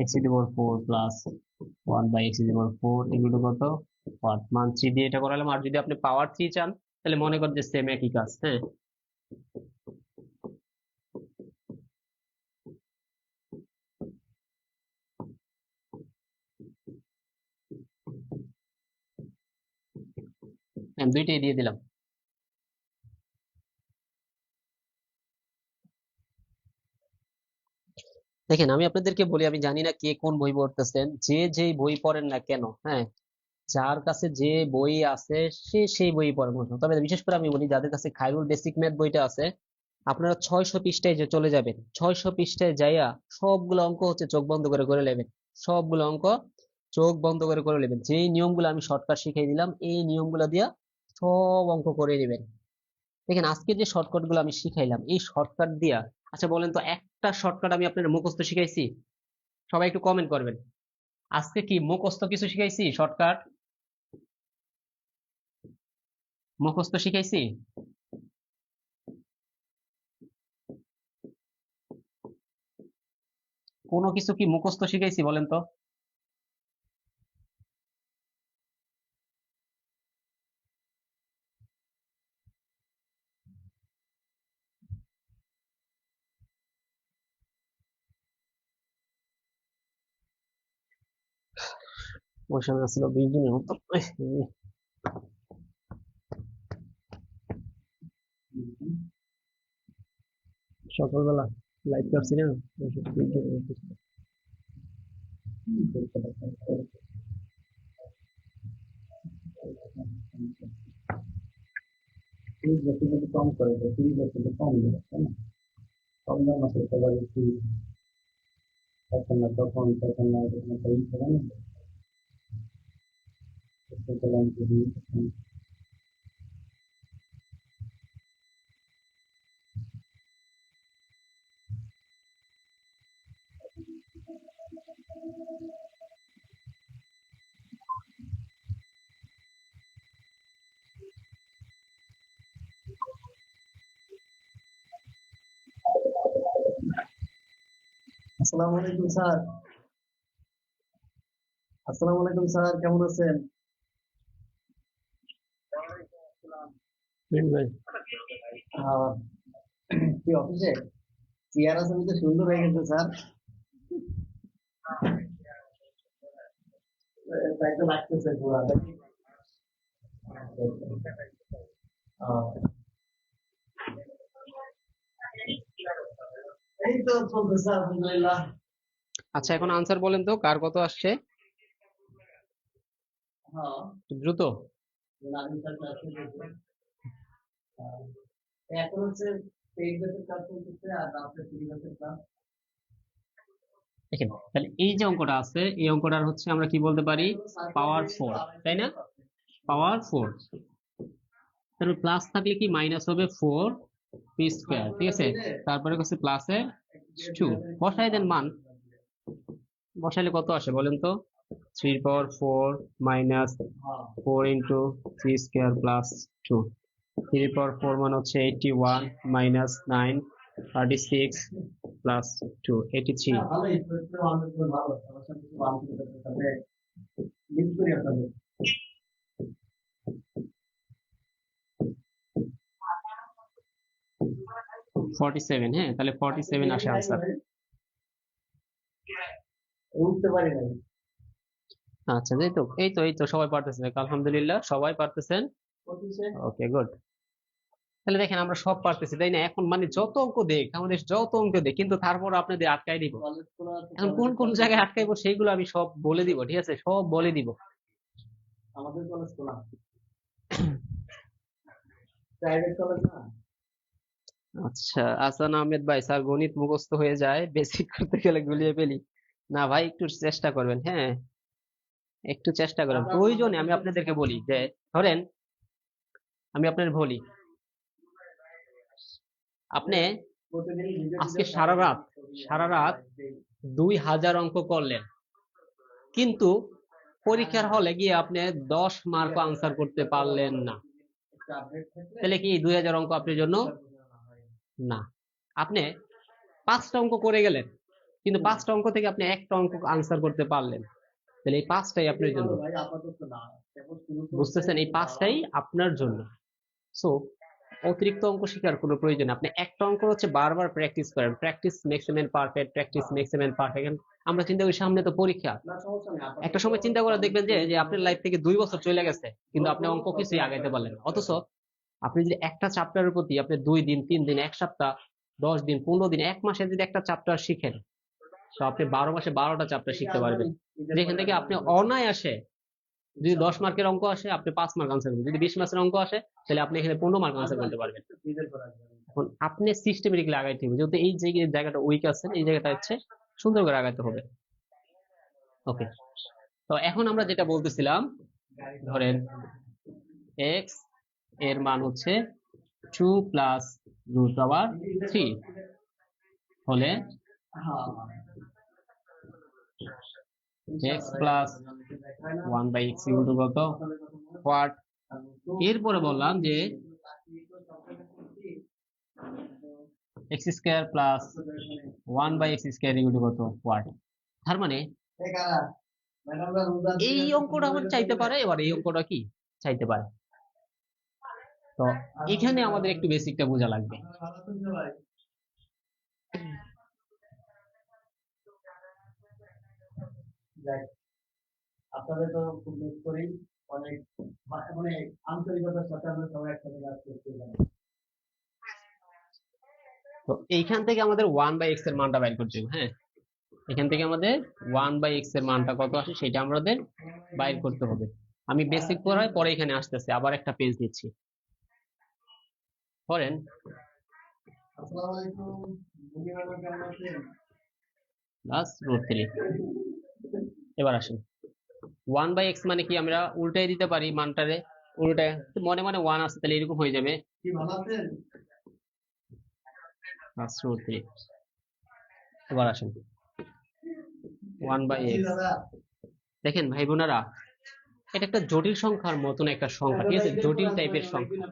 x to the power 4 plus 1 by x to the power 4 এগুলো কত ওয়াট মান 3 দিয়ে এটা করালাম। আর যদি আপনি পাওয়ার 3 চান তাহলে মনে করেন যে সেম একই কাজ। হ্যাঁ, আমি দুইটাই দিয়ে দিলাম। দেখেন আমি আপনাদেরকে বলি, আমি জানি না কে কোন বই পড়তেছেন, যে যেই বই পড়েন না কেন, হ্যাঁ, যার কাছে যে বই আছে সে সেই বই পড়ার মতো। তবে বিশেষ করে আমি বলি যাদের কাছে খায়রুল বেসিক ম্যাথ বইটা আছে, আপনারা 600 পৃষ্ঠায় যে চলে যাবেন, 600 পৃষ্ঠায় যাইয়া সবগুলো অঙ্ক হচ্ছে চোখ বন্ধ করে করে নেবেন। সবগুলো অঙ্ক চোখ বন্ধ করে করে নেবেন। যেই নিয়মগুলো আমি শর্টকাট শিখিয়ে দিলাম এই নিয়মগুলো দিয়া সব অঙ্ক করে নেবেন। দেখেন আজকে যে শর্টকাট গুলো আমি শিখাইলাম এই শর্টকাট দিয়া, আচ্ছা বলেন তো একটা শর্টকাট আমি আপনার মুখস্থ শিখাইছি? সবাই একটু কমেন্ট করবেন। আজকে কি মুখস্থ কিছু শিখাইছি? শর্টকাট মুখস্থ শিখাইছি? কোনো কিছু কি মুখস্থ শিখাইছি বলেন তো? ওই সময় ছিল 20 দিনের মতো। সকালবেলা লাইভ করছি না, ওই সব 20 দিনের মতো ছিল। কম করে দেয়, 30 বছর কম দেয়, তাই না? কম দাম আছে সবাই একটু, তখন না তখন তখন না তখন একটা ই থাকে না, একটা লাইন করে তখন। আসসালামু আলাইকুম স্যার। আসসালামু আলাইকুম স্যার, কেমন আছেন? ভাই আহ, কি অফিসে চেয়ার আছে তো সুন্দর হয়ে গেছে স্যার। তাই তো লাগতেছে পুরা। আহ, এই তো চলতেছে আলহামদুলিল্লাহ। আচ্ছা এখন আনসার বলেন তো কার কত আসছে? হ্যাঁ, একটু দ্রুত। নাবিল স্যার ক্লাস করতেছে। এখন হচ্ছে পেইড বেসের কাজ চলতেছে আর রাত্রে ফ্রি বেসের ক্লাস। দেখেন তাহলে এই যে অঙ্কটা আছে এই অঙ্কটার হচ্ছে আমরা কি বলতে পারি? পাওয়ার 4, তাই না? পাওয়ার 4, তারপর প্লাস থাকলে কি মাইনাস হবে 4 পি স্কয়ার, ঠিক আছে? তারপরে হচ্ছে প্লাসে 2 বসাই দেন মান। বসাইলে কত আসে বলেন তো? 3 পাওয়ার 4 মাইনাস 4 ইন্টু 3 স্কয়ার প্লাস 2। 3 পাওয়ার 4 মানে হচ্ছে 81 মাইনাস 9 36 প্লাস 2 83। 47, হ্যাঁ তাহলে 47 আসে আনসার। উঠতে পারি নাই। আচ্ছা এই তো সবাই পারতেছেন, আলহামদুলিল্লাহ সবাই পারতেছেন। Okay good. তাহলে দেখেন আমরা সব পারতেছি তাই না? এখন মানে যত অঙ্ক দেখ আমাদের, যত অঙ্ক দেখ, কিন্তু তারপর আপনাদের আটকাই দিব। এখন কোন কোন জায়গায় আটকাইবো সেইগুলো আমি সব বলে দিব, ঠিক আছে? সব বলে দিব। আমাদের কলেজ খোলা, প্রাইভেট কলেজ না। আচ্ছা আসান আহমেদ ভাই, স্যার গণিত মুখস্থ হয়ে যায়, বেসিক করতে গেলে গুলিয়ে ফেলি। না ভাই একটু চেষ্টা করবেন, হ্যাঁ একটু চেষ্টা করেন। প্রয়োজনে আমি আপনাদেরকে বলি যে ধরেন আমি আপনাদের বলি, আপনি আজকে সারা রাত 2000 অঙ্ক করলেন, কিন্তু পরীক্ষার হলে গিয়ে আপনি 10 মার্ক আনসার করতে পারলেন না, তাহলে কি 2000 অঙ্ক আপনার জন্য না? আপনি 5টা অঙ্ক করে গেলেন, কিন্তু 5টা অঙ্ক থেকে আপনি একটা অঙ্ক আনসার করতে পারলেন, তাহলে এই 5টাই আপনার জন্য। বুঝতেছেন? এই 5টাই আপনার জন্য। সো অতিরিক্ত অঙ্ক শেখার কোনো প্রয়োজন নেই। আপনি একটা অঙ্ক হচ্ছে বারবার প্র্যাকটিস করেন, practice makes a man perfect, practice makes a man perfect. আমরা চিন্তা করি সামনে তো পরীক্ষা, একটা সময় চিন্তা করে দেখবেন যে যে আপনার লাইফ থেকে 2 বছর চলে গেছে কিন্তু আপনি অঙ্ক কিছুই আগাইতে পারলেন না। অথচ আপনি যদি একটা চ্যাপ্টারের প্রতি আপনি 2 দিন 3 দিন 1 সপ্তাহ 10 দিন 15 দিন 1 মাসে যদি একটা চ্যাপ্টার শিখেন, তো আপনি 12 মাসে 12টা চ্যাপ্টার শিখতে পারবেন, যেখান থেকে আপনি অনায়াসে যদি 10 মার্কের অঙ্ক আসে আপনি 5 মার্ক আনসার করবেন, যদি 20 মার্কের অঙ্ক আসে তাহলে আপনি এখানে 15 মার্ক আনসার করতে পারবেন। এখন আপনি সিস্টেমেটিকলি আগাইতে হবে, যেহেতু এই যে জায়গাটা উইক আছেন এই জায়গাটা হচ্ছে সুন্দর করে আগাইতে হবে। ওকে, তো এখন আমরা যেটা বলতেছিলাম, ধরেন এক্স এর মান হচ্ছে 2 প্লাস রুট ওভার 3 হলে x plus 1/x equal to কত, হোয়াট। এরপরে বললাম যে x square plus 1/x square equal to কত, হোয়াট। তার মানে এই অঙ্কটা আমার চাইতে পারে, এবার এই অঙ্কটা কি চাইতে পারে। তো এখানে আমাদের একটু বেসিকটা বোঝা লাগবে। আপনাদের তো খুব মিস করি, অনেক মানে আন্তরিকতার সাথে আমরা সবাই একসাথে কাজ করতে পারি। তো এইখান থেকে আমাদের 1/x এর মানটা বের করতে হবে। হ্যাঁ, এখান থেকে আমাদের 1/x এর মানটা কত আসে সেটা আমাদের বাইর করতে হবে। আমি বেসিক পড়াই পরে এখানে আসতেছে, আবার একটা পেজ দিচ্ছি। পড়েন। আসসালামু আলাইকুম, কেমন আছেন? Plus root 3। এবার আসেন 1/x মানে কি আমরা উল্টাই দিতে পারি মানটারে, উল্টায় মনে মনে 1 আছে তাহলে এরকম হয়ে যাবে কি, ভালো আছেন, প্লাস রুট 3। এবার আসেন 1/x, দেখেন ভাই বোনেরা এটা একটা জটিল সংখ্যার মতন একটা সংখ্যা, ঠিক আছে, জটিল টাইপের সংখ্যা।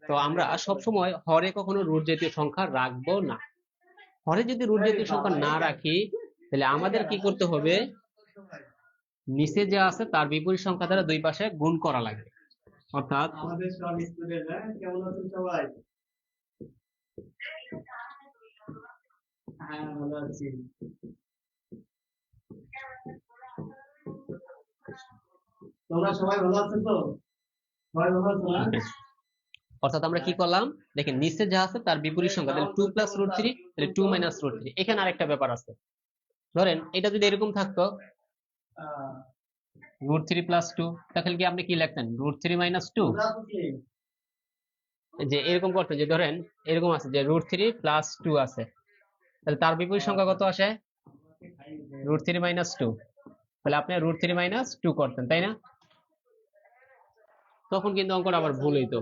তো আমরা সব সময় হরে কখনো রুট জাতীয় সংখ্যা রাখবো না। হরে যদি রুট জাতীয় সংখ্যা না রাখি তাহলে আমাদের কি করতে হবে, নিচে যে আছে তার বিপরীত সংখ্যা দ্বারা দুই পাশে গুণ করা লাগবে। অর্থাৎ আমাদের সব স্টুডেন্টরা কেমন আছেন সবাই? হ্যাঁ, ভালো আছি। তোমরা সবাই ভালো আছো তো? সবাই ভালো আছো না? অর্থাৎ আমরা কি করলাম, দেখেন নিচে যা আছে তার বিপরীত সংখ্যা, তাহলে 2 প্লাস রুট 3 তাহলে 2 মাইনাস রুট 3। এখানে আরেকটা ব্যাপার আছে, ধরেন এটা যদি এরকম থাকতো রুট 3 প্লাস 2, তাহলে কি আপনি কি লিখতেন, রুট 3 মাইনাস 2, যে এরকম করতে, যে ধরেন এরকম আছে যে রুট 3 প্লাস 2 আছে, তাহলে তার বিপরীত সংখ্যা কত আসে, রুট 3 মাইনাস 2, তাহলে আপনি রুট 3 মাইনাস 2 করতেন, তাই না? তখন কিন্তু অঙ্কটা আবার ভুল হইতো।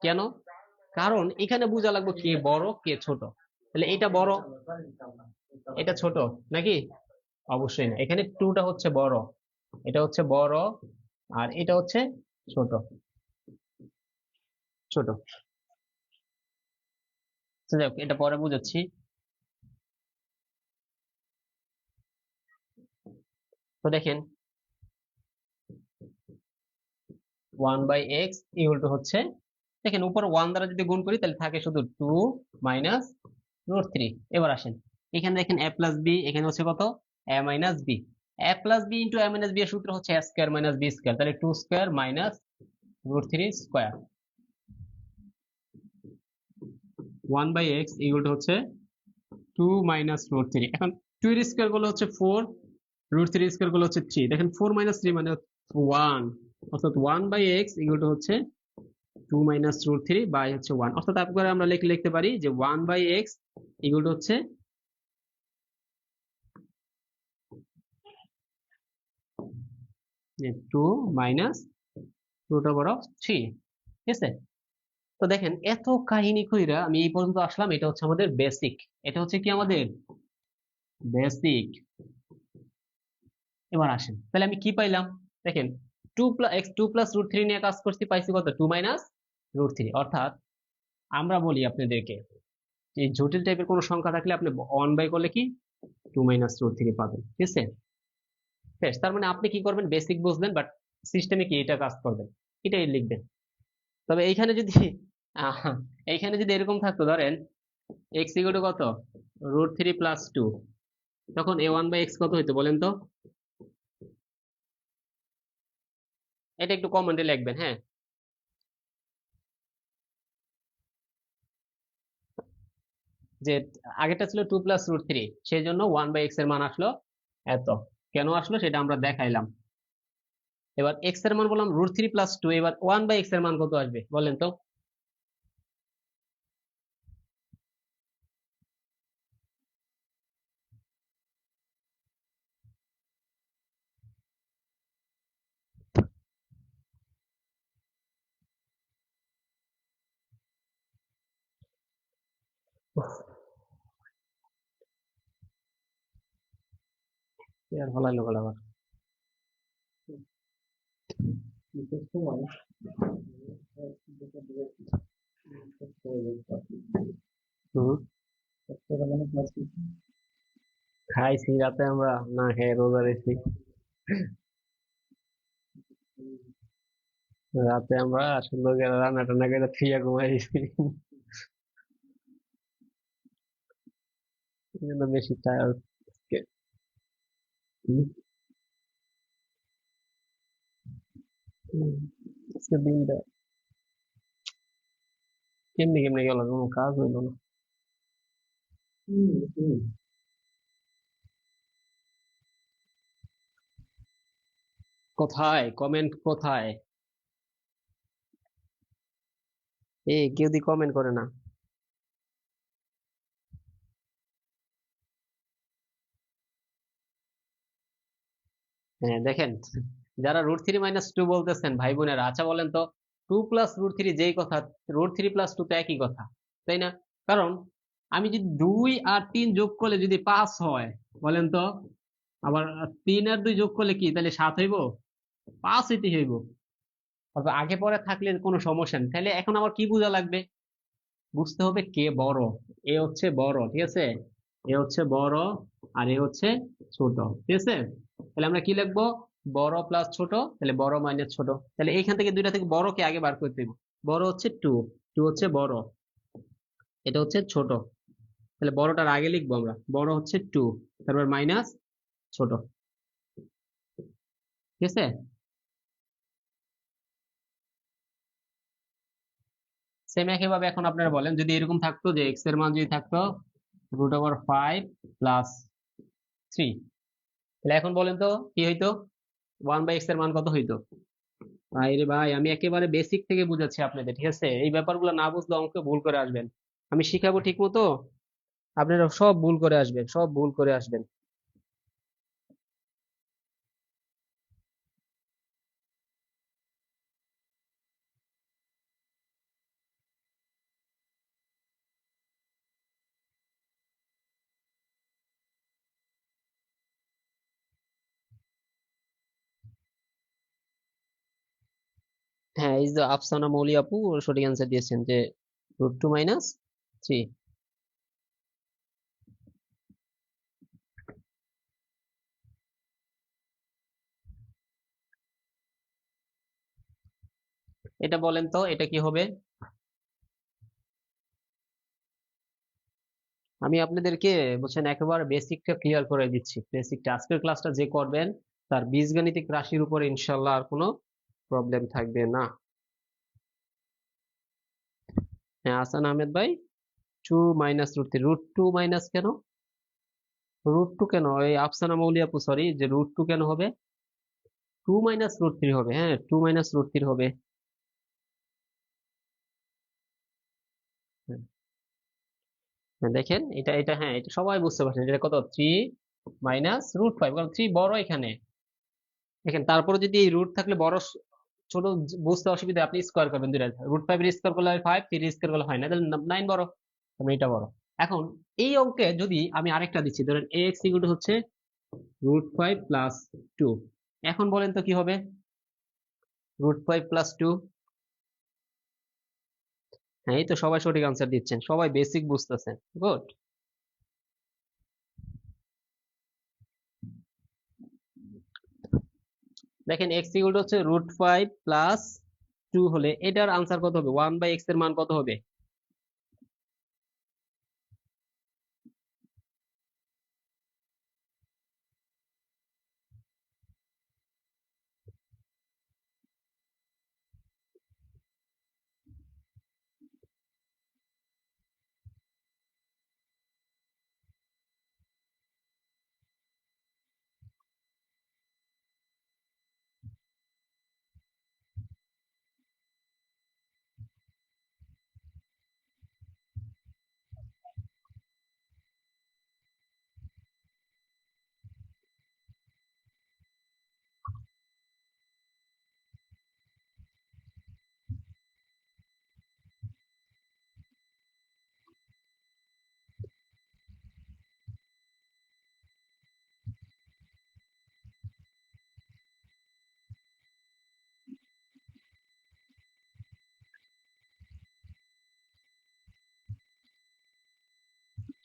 কেন? কারণ এখানে বোঝা লাগবে কে বড় কে ছোট। তাহলে এটা বড় এটা ছোট নাকি? অবশ্যই না, এখানে 2টা হচ্ছে বড়, এটা হচ্ছে বড় আর এটা হচ্ছে ছোট ছোট। যাক এটা পরে বুঝাচ্ছি। তো দেখেন 1/x ইকুয়াল টু হচ্ছে, দেখেন উপর 1 দ্বারা যদি গুণ করি তাহলে থাকে শুধু 2 মাইনাস রুট 3। এবার আসেন এখানে দেখেন a প্লাস b, এখানে হচ্ছে কত, a minus b। a plus b into a minus b এর সূত্র হচ্ছে a square minus b square, তাহলে 2 square minus root 3 square. 1/x equal to হচ্ছে 2 মাইনাস রুট 3। এখন 2 এর স্কয়ার গুলো হচ্ছে 4, রুট 3 স্কয়ার গুলো হচ্ছে 3। দেখেন 4 মাইনাস 3 মানে 1, অর্থাৎ 1/x ইকুয়াল টু হচ্ছে 2 মাইনাস রুট 3 বাই হচ্ছে 1। অর্থাৎ আপনারা আমরা লিখতে পারি যে 1/x ইকুয়াল টু হচ্ছে 2 মাইনাস রুট ওভার অফ 3, ঠিক আছে? তো দেখেন এত কাহিনী কইরা আমি এই পর্যন্ত আসলাম, এটা হচ্ছে আমাদের বেসিক, এটা হচ্ছে কি আমাদের বেসিক। এবার আসেন তাহলে আমি কি পাইলাম, দেখেন 2 প্লাস রুট 3 নিয়ে কাজ করছি, পাইছি কত, 2 মাইনাস রুট 3। অর্থাৎ আমরা বলি আপনাদেরকে এই জটিল টাইপের কোনো সংখ্যা থাকলে আপনি 1 বাই করলে কি 2 - √3 পাবেন, ঠিক আছে। বেশ, তার মানে আপনি কি করবেন, বেসিক বুঝলেন, বাট সিস্টেমে কি এটা কাজ করবে এটাই লিখবেন। তবে এইখানে যদি আহ, এইখানে যদি এরকম থাকতো, ধরেন এক্স ইকুয়াল টু কত, √3 + 2, তখন a1/x কত হইতো বলেন তো? এটা একটু কমেন্টে লিখবেন, হ্যাঁ। যে আগেরটা ছিল 2 + √3, সেই জন্য 1/x এর মান আসলো এত। কেন আসলো সেটা আমরা দেখাইলাম। এবার এক্স এর মান বললাম √3 + 2, এবার 1/x এর মান কত আসবে বলেন তো? আর ভালো লাগলো আবার। হুম, খাইছি রাতে, আমরা না খেয়ে রোজা রেখেছি। রাতে আমরা সুন্দর করে রান্না টান্না করে থুইয়া ঘুমাই দিছি, এই জন্য বেশি টায়ার্ড। আজকে দিনটা কেমনি কেমনি গেল, কোনো কাজ হইলো না। কোথায় কমেন্ট, কোথায়? কেউ দি কমেন্ট করে না। হ্যাঁ দেখেন, যারা √3 - 2 বলতেছেন ভাই বোনেরা, আচ্ছা বলেন তো, 2 + √3 যেই কথা, √3 + 2 তো একই কথা, তাই না? কারণ আমি যদি 2 আর 3 যোগ করলে যদি 5 হয়, বলেন তো, আবার 3 আর 2 যোগ করলে কি তাহলে 7 হইব? 5 হইতে হইব। অথবা আগে পরে থাকলে কোনো সমস্যা নেই। তাহলে এখন আমার কি বোঝা লাগবে? বুঝতে হবে কে বড়। এ হচ্ছে বড়, ঠিক আছে, এ হচ্ছে বড়, আর এ হচ্ছে ছোট, ঠিক আছে। তাহলে আমরা কি লিখবো, বড় প্লাস ছোট, তাহলে বড় মাইনাস ছোট। তাহলে এইখান থেকে দুইটা থেকে বড়কে আগে বার করতে দিব। বড় হচ্ছে 2, 2 হচ্ছে বড়, এটা হচ্ছে ছোট। তাহলে বড়টার আগে লিখবো আমরা, বড় হচ্ছে 2, তারপর মাইনাস ছোট, ঠিক আছে। সেম একইভাবে এখন আপনারা বলেন, যদি এরকম থাকতো যে এক্স এর মান যদি থাকতো √5 + 3, তাহলে এখন বলেন তো কি হইতো, 1/x এর মান কত হইতো? ভাই রে ভাই, আমি একেবারে বেসিক থেকে বুঝাচ্ছি আপনাদের, ঠিক আছে। এই ব্যাপারগুলো না বুঝলে অঙ্কে ভুল করে আসবেন। আমি শিখাবো ঠিক মতো, আপনারা সব ভুল করে আসবেন, সব ভুল করে আসবেন। হ্যাঁ, এই যে আফসানা মৌলি আপু সঠিক অ্যান্সার দিয়েছেন যে √2 - 3। এটা বলেন তো, এটা কি হবে? আমি আপনাদেরকে বলছেন একেবারে বেসিকটা ক্লিয়ার করে দিচ্ছি। বেসিকটা আজকের ক্লাসটা যে করবেন, তার বীজগাণিতিক রাশির উপরে ইনশাল্লাহ আর কোনো প্রবলেম থাকবে না। হ্যাঁ, হাসান আহমেদ ভাই, 2 - √3, √2 মাইনাস কেন, √2 কেন? এই আফসানা মৌলি আপু, সরি, যে √2 কেন হবে? 2 - √3 হবে, হ্যাঁ, 2 - √3 হবে। হ্যাঁ, হ্যাঁ, দেখেন এটা এটা হ্যাঁ, এটা সবাই বুঝতে পারছেন, এটা কত, 3 - √5, কারণ 3 বড় এখানে। দেখেন তারপরে যদি এই রুট থাকলে বড় ছোট বুঝতে অসুবিধা, আপনি স্কোয়ার করবেন দুইটা, √5 এর স্কোয়ার করলে হয় 5, 3 এর স্কোয়ার করলে হয় না, তাহলে 9 বড়, তাহলে এটা বড়। এখন এই অঙ্কে যদি আমি আরেকটা দিচ্ছি, ধরেন ax ইকুয়াল টু হচ্ছে √5 + 2, এখন বলেন তো কি হবে, √5 + 2, হ্যাঁ, এই তো সবাই সঠিক আনসার দিচ্ছেন, সবাই বেসিক বুঝতেছেন। গুড। দেখেন এক্স ইকুয়াল টু হচ্ছে √5 + 2 হলে এটার আনসার কত হবে? 1/x এর মান কত হবে?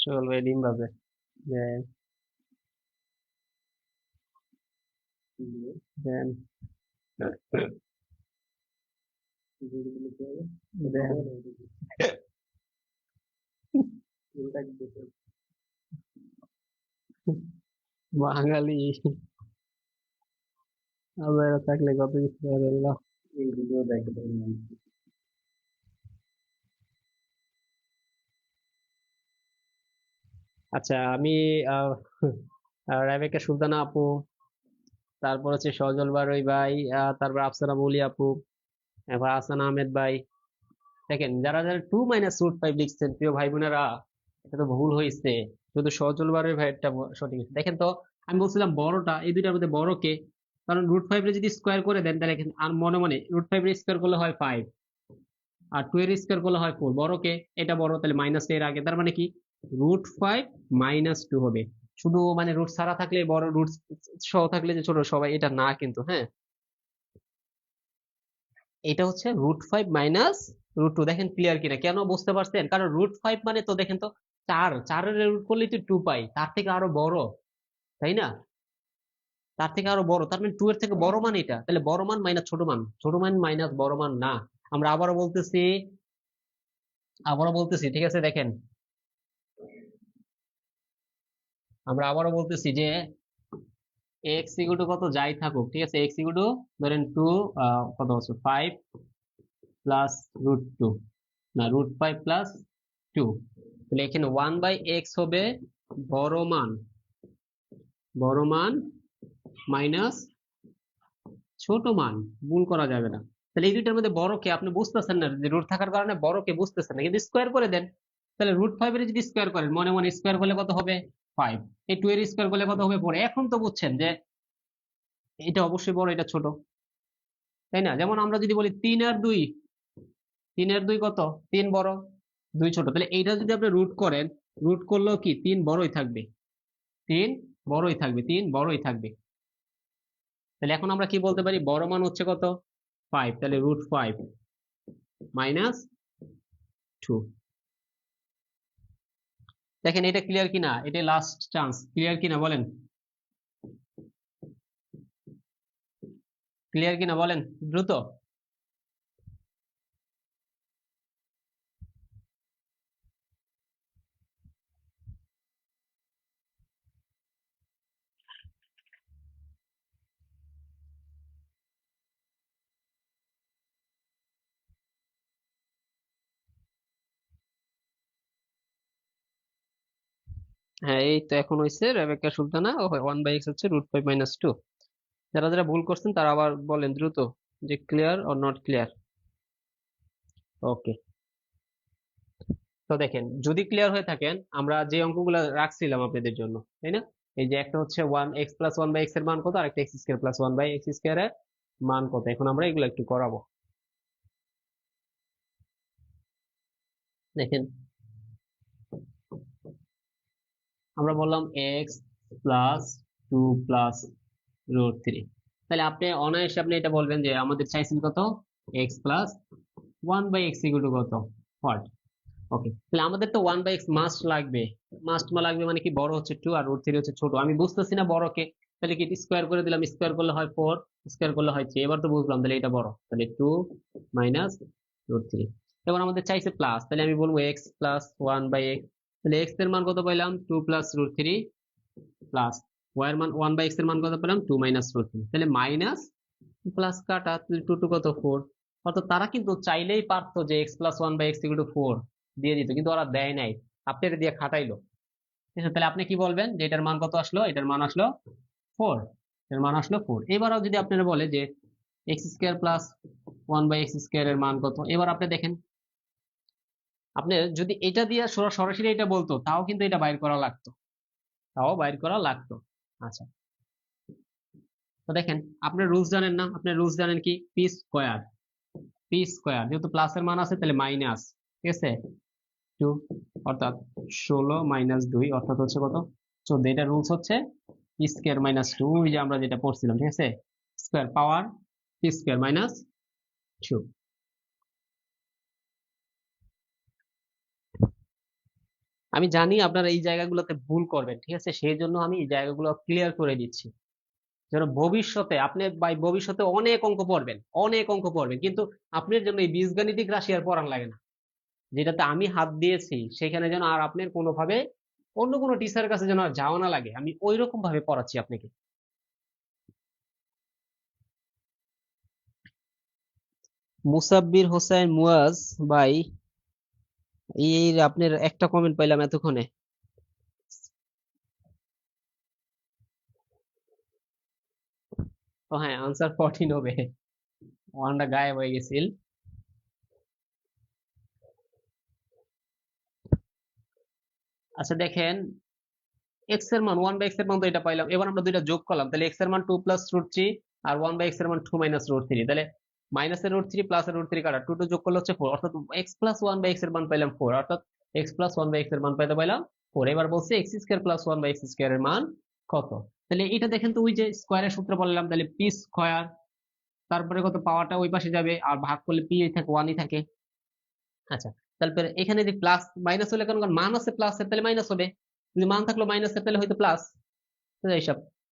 চলবে ডিম ভাবে। দেন দেন বাঙালি আমরা থাকলে কত কিছু করে দিলাম। আচ্ছা আমি আহ, রেবেকা সুলতানা আপু, তারপর হচ্ছে সজল বারই ভাই, তারপর আফসানা মৌলি আপু, এবার হাসান আহমেদ ভাই। দেখেন যারা যারা 2 - লিখছেন প্রিয় ভাই বোনেরা, এটা তো ভুল হয়েছে। শুধু সজল বারই ভাইয়েরটা সঠিক হয়েছে। দেখেন তো, আমি বলছিলাম বড়টা এই দুইটার মধ্যে বড় কে? কারণ √5 যদি স্কোয়ার করে দেন তাহলে এখানে আর মনে মনে √5 স্কোয়ার করলে হয় 5, আর 2 এর স্কোয়ার করলে হয় 4। বড় কে? এটা বড়, তাহলে মাইনাস এর আগে, তার মানে কি √5 - 2 হবে। শুধু মানে রুট ছাড়া থাকলে বড়, রুট সহ থাকলে যে ছোট, সবাই এটা না কিন্তু, হ্যাঁ। এটা হচ্ছে √5 - √2। দেখেন ক্লিয়ার কিনা, কেন বুঝতে পারছেন? কারণ √5 মানে তো দেখেন তো 4, 4 এর রুট করলেই তো 2 পাই, তার থেকে আরো বড়, তাই না? তার থেকে আরো বড়, তার মানে 2 এর থেকে বড় মান এটা, তাহলে বড় মান মাইনাস ছোট মান, ছোট মান মাইনাস বড় মান না। আমরা আবারও বলতেছি, ঠিক আছে? দেখেন আমরা আবারও বলতেছি যে এক্স ইকুয়াল টু কত যাই থাকুক, ঠিক আছে, এক্স ইকুয়াল টু ধরেন 2, কত বছর 5 প্লাস √2, না √5 + 2, তাহলে এখানে 1/x হবে বড় মান, বড় মান মাইনাস ছোট মান, ভুল করা যাবে না। তাহলে এই দুইটার মধ্যে বড় কে আপনি বুঝতেছেন না, যে রুট থাকার কারণে বড় কে বুঝতেছেন না, কিন্তু স্কোয়ার করে দেন। তাহলে √5 এর যদি স্কোয়ার করেন, মনে মনে স্কোয়ার করলে কত হবে? 5। এই 2 এর স্কোয়ার করলে কত হবে? 4। এখন তো বুঝছেন যে এটা অবশ্যই বড়, এটা ছোট, তাই না? যেমন আমরা যদি বলি 3 আর 2, 3 আর 2 কত? 3 বড়, 2 ছোট। তাহলে এইটা যদি আপনি রুট করেন, রুট করলেও কি 3 বড়ই থাকবে, 3 বড়ই থাকবে, 3 বড়ই থাকবে। তাহলে এখন আমরা কি বলতে পারি? বড় মান হচ্ছে কত? 5। তাহলে √5 - 2। দেখেন এটা ক্লিয়ার কিনা, এটা লাস্ট চান্স, ক্লিয়ার কিনা বলেন, ক্লিয়ার কিনা বলেন দ্রুত। হ্যাঁ, এই তো এখন হয়েছে রেবেকা সুলতানা, 1/x হচ্ছে √5 - 2। যারা যারা ভুল করছেন তারা আবার বলেন দ্রুত যে ক্লিয়ার অর নট ক্লিয়ার। ওকে, তো দেখেন যদি ক্লিয়ার হয়ে থাকেন, আমরা যে অঙ্কগুলো রাখছিলাম আপনাদের জন্য, তাই না? এই যে একটা হচ্ছে 1x + 1/x এর মান কত, আর একটা x² + 1/x² এর মান কত, এখন আমরা এগুলো একটু করাবো। দেখেন আমরা বললাম x + 2 + √3, তাহলে আপনি অনায়াসে আপনি এটা বলবেন যে আমাদের চাইছেন কত? x + 1/x = কত? হোয়াট, ওকে। তাহলে আমাদের তো 1/x মাস্ট লাগবে। মাস্ট লাগবে মানে কি, বড় হচ্ছে 2 আর √3 হচ্ছে ছোট। আমি বুঝতেছি না বড়কে, তাহলে কি স্কোয়ার করে দিলাম, স্কোয়ার করলে হয় 4, স্কোয়ার করলে হয় 3। এবার তো বুঝলাম তাহলে এটা বড়, তাহলে 2 মাইনাস √3। এবার আমাদের চাইছে প্লাস, তাহলে আমি বলবো x প্লাস 1/x। তাহলে x এর মান কত পাইলাম, 2 প্লাস √3 প্লাস y এর মান 1/x এর মান কত পেলাম, 2 মাইনাস √3। তাহলে মাইনাস প্লাস কাটা, তাহলে 2 টু কত 4। অর্থাৎ তারা কিন্তু চাইলেই পারতো যে x plus 1/x equal two 4 দিয়ে দিত, কিন্তু ওরা দেয় নাই, আপনার দিয়ে খাটাইলো। ঠিক আছে, তাহলে আপনি কি বলবেন যে এটার মান কত আসলো, এটার মান আসলো 4, এর মান আসলো 4। এবারও যদি আপনারা বলে যে X square plus 1/x square এর মান কত, এবার আপনি দেখেন, আপনি যদি এটা দিয়ে সরাসরি এটা বলতো তাও কিন্তু এটা বাইর করা লাগতো, তাও বাইর করা লাগতো। আচ্ছা, তো দেখেন, আপনার রুলস জানেন না, আপনার রুলস জানেন কি, পি স্কোয়ার, পি স্কোয়ার যেহেতু প্লাসের মান আছে তাহলে মাইনাস, ঠিক আছে, 2, অর্থাৎ 16 মাইনাস 2 অর্থাৎ হচ্ছে কত, 14। এটা রুলস হচ্ছে পি স্কোয়ার মাইনাস 2, ওই যে আমরা যেটা পড়ছিলাম, ঠিক আছে, স্কোয়ার পাওয়ার পি স্কোয়ার মাইনাস 2। আমি জানি আপনারা এই জায়গাগুলোতে ভুল করবেন, ঠিক আছে, সেই জন্য আমি এই জায়গাগুলো ক্লিয়ার করে দিচ্ছি, যেন ভবিষ্যতে আপনি ভবিষ্যতে অনেক অঙ্ক পড়বেন, অনেক অঙ্ক পড়বেন, কিন্তু আপনার জন্য এই বীজগাণিতিক রাশি আর পড়ান লাগে না। যেটাতে আমি হাত দিয়েছি সেখানে যেন আর আপনার কোনোভাবে অন্য কোনো টিচারের কাছে যেন আর যাওয়া না লাগে, আমি ওই রকম ভাবে পড়াচ্ছি আপনাকে। মুসাব্বির হোসেন মুয়াজ ভাই, এই আপনার একটা কমেন্ট পাইলাম এতক্ষণে। তো হ্যাঁ, আনসার 14 হবে, ওয়ানটা গায়েব হয়ে গেছিল। আচ্ছা দেখেন, এক্স এর মান 1/x এর মান তো এটা পাইলাম, এবার আমরা দুইটা যোগ করলাম, তাহলে এক্স এর মান 2 প্লাস √3 আর 1/x এর মান 2 মাইনাস √3। তাহলে মাইনাস এর √3 প্লাস এর √3 কাটা, 2 যোগ করলে হচ্ছে 4, অর্থাৎ এক্স প্লাস 1/x এর মান পাইলাম 4, অর্থাৎ এক্স প্লাস 1/x এর মান পাইতে পাইলাম 4। এবার বলছে x square plus 1/x square এর মান কত। তাহলে এটা দেখেন তো, ওই যে স্কোয়ারের সূত্র বললাম, তাহলে পি স্কোয়ার, তারপরে কত, পাওয়ারটা ওই পাশে যাবে, আর ভাগ করলে পি থাকে 1ই থাকে। আচ্ছা, তারপরে এখানে যে প্লাস মাইনাস হলে, কারণ মান আছে প্লাস এর, তাহলে মাইনাস হবে, যদি মান থাকলো মাইনাস এর তাহলে হয়তো প্লাস, এইসব।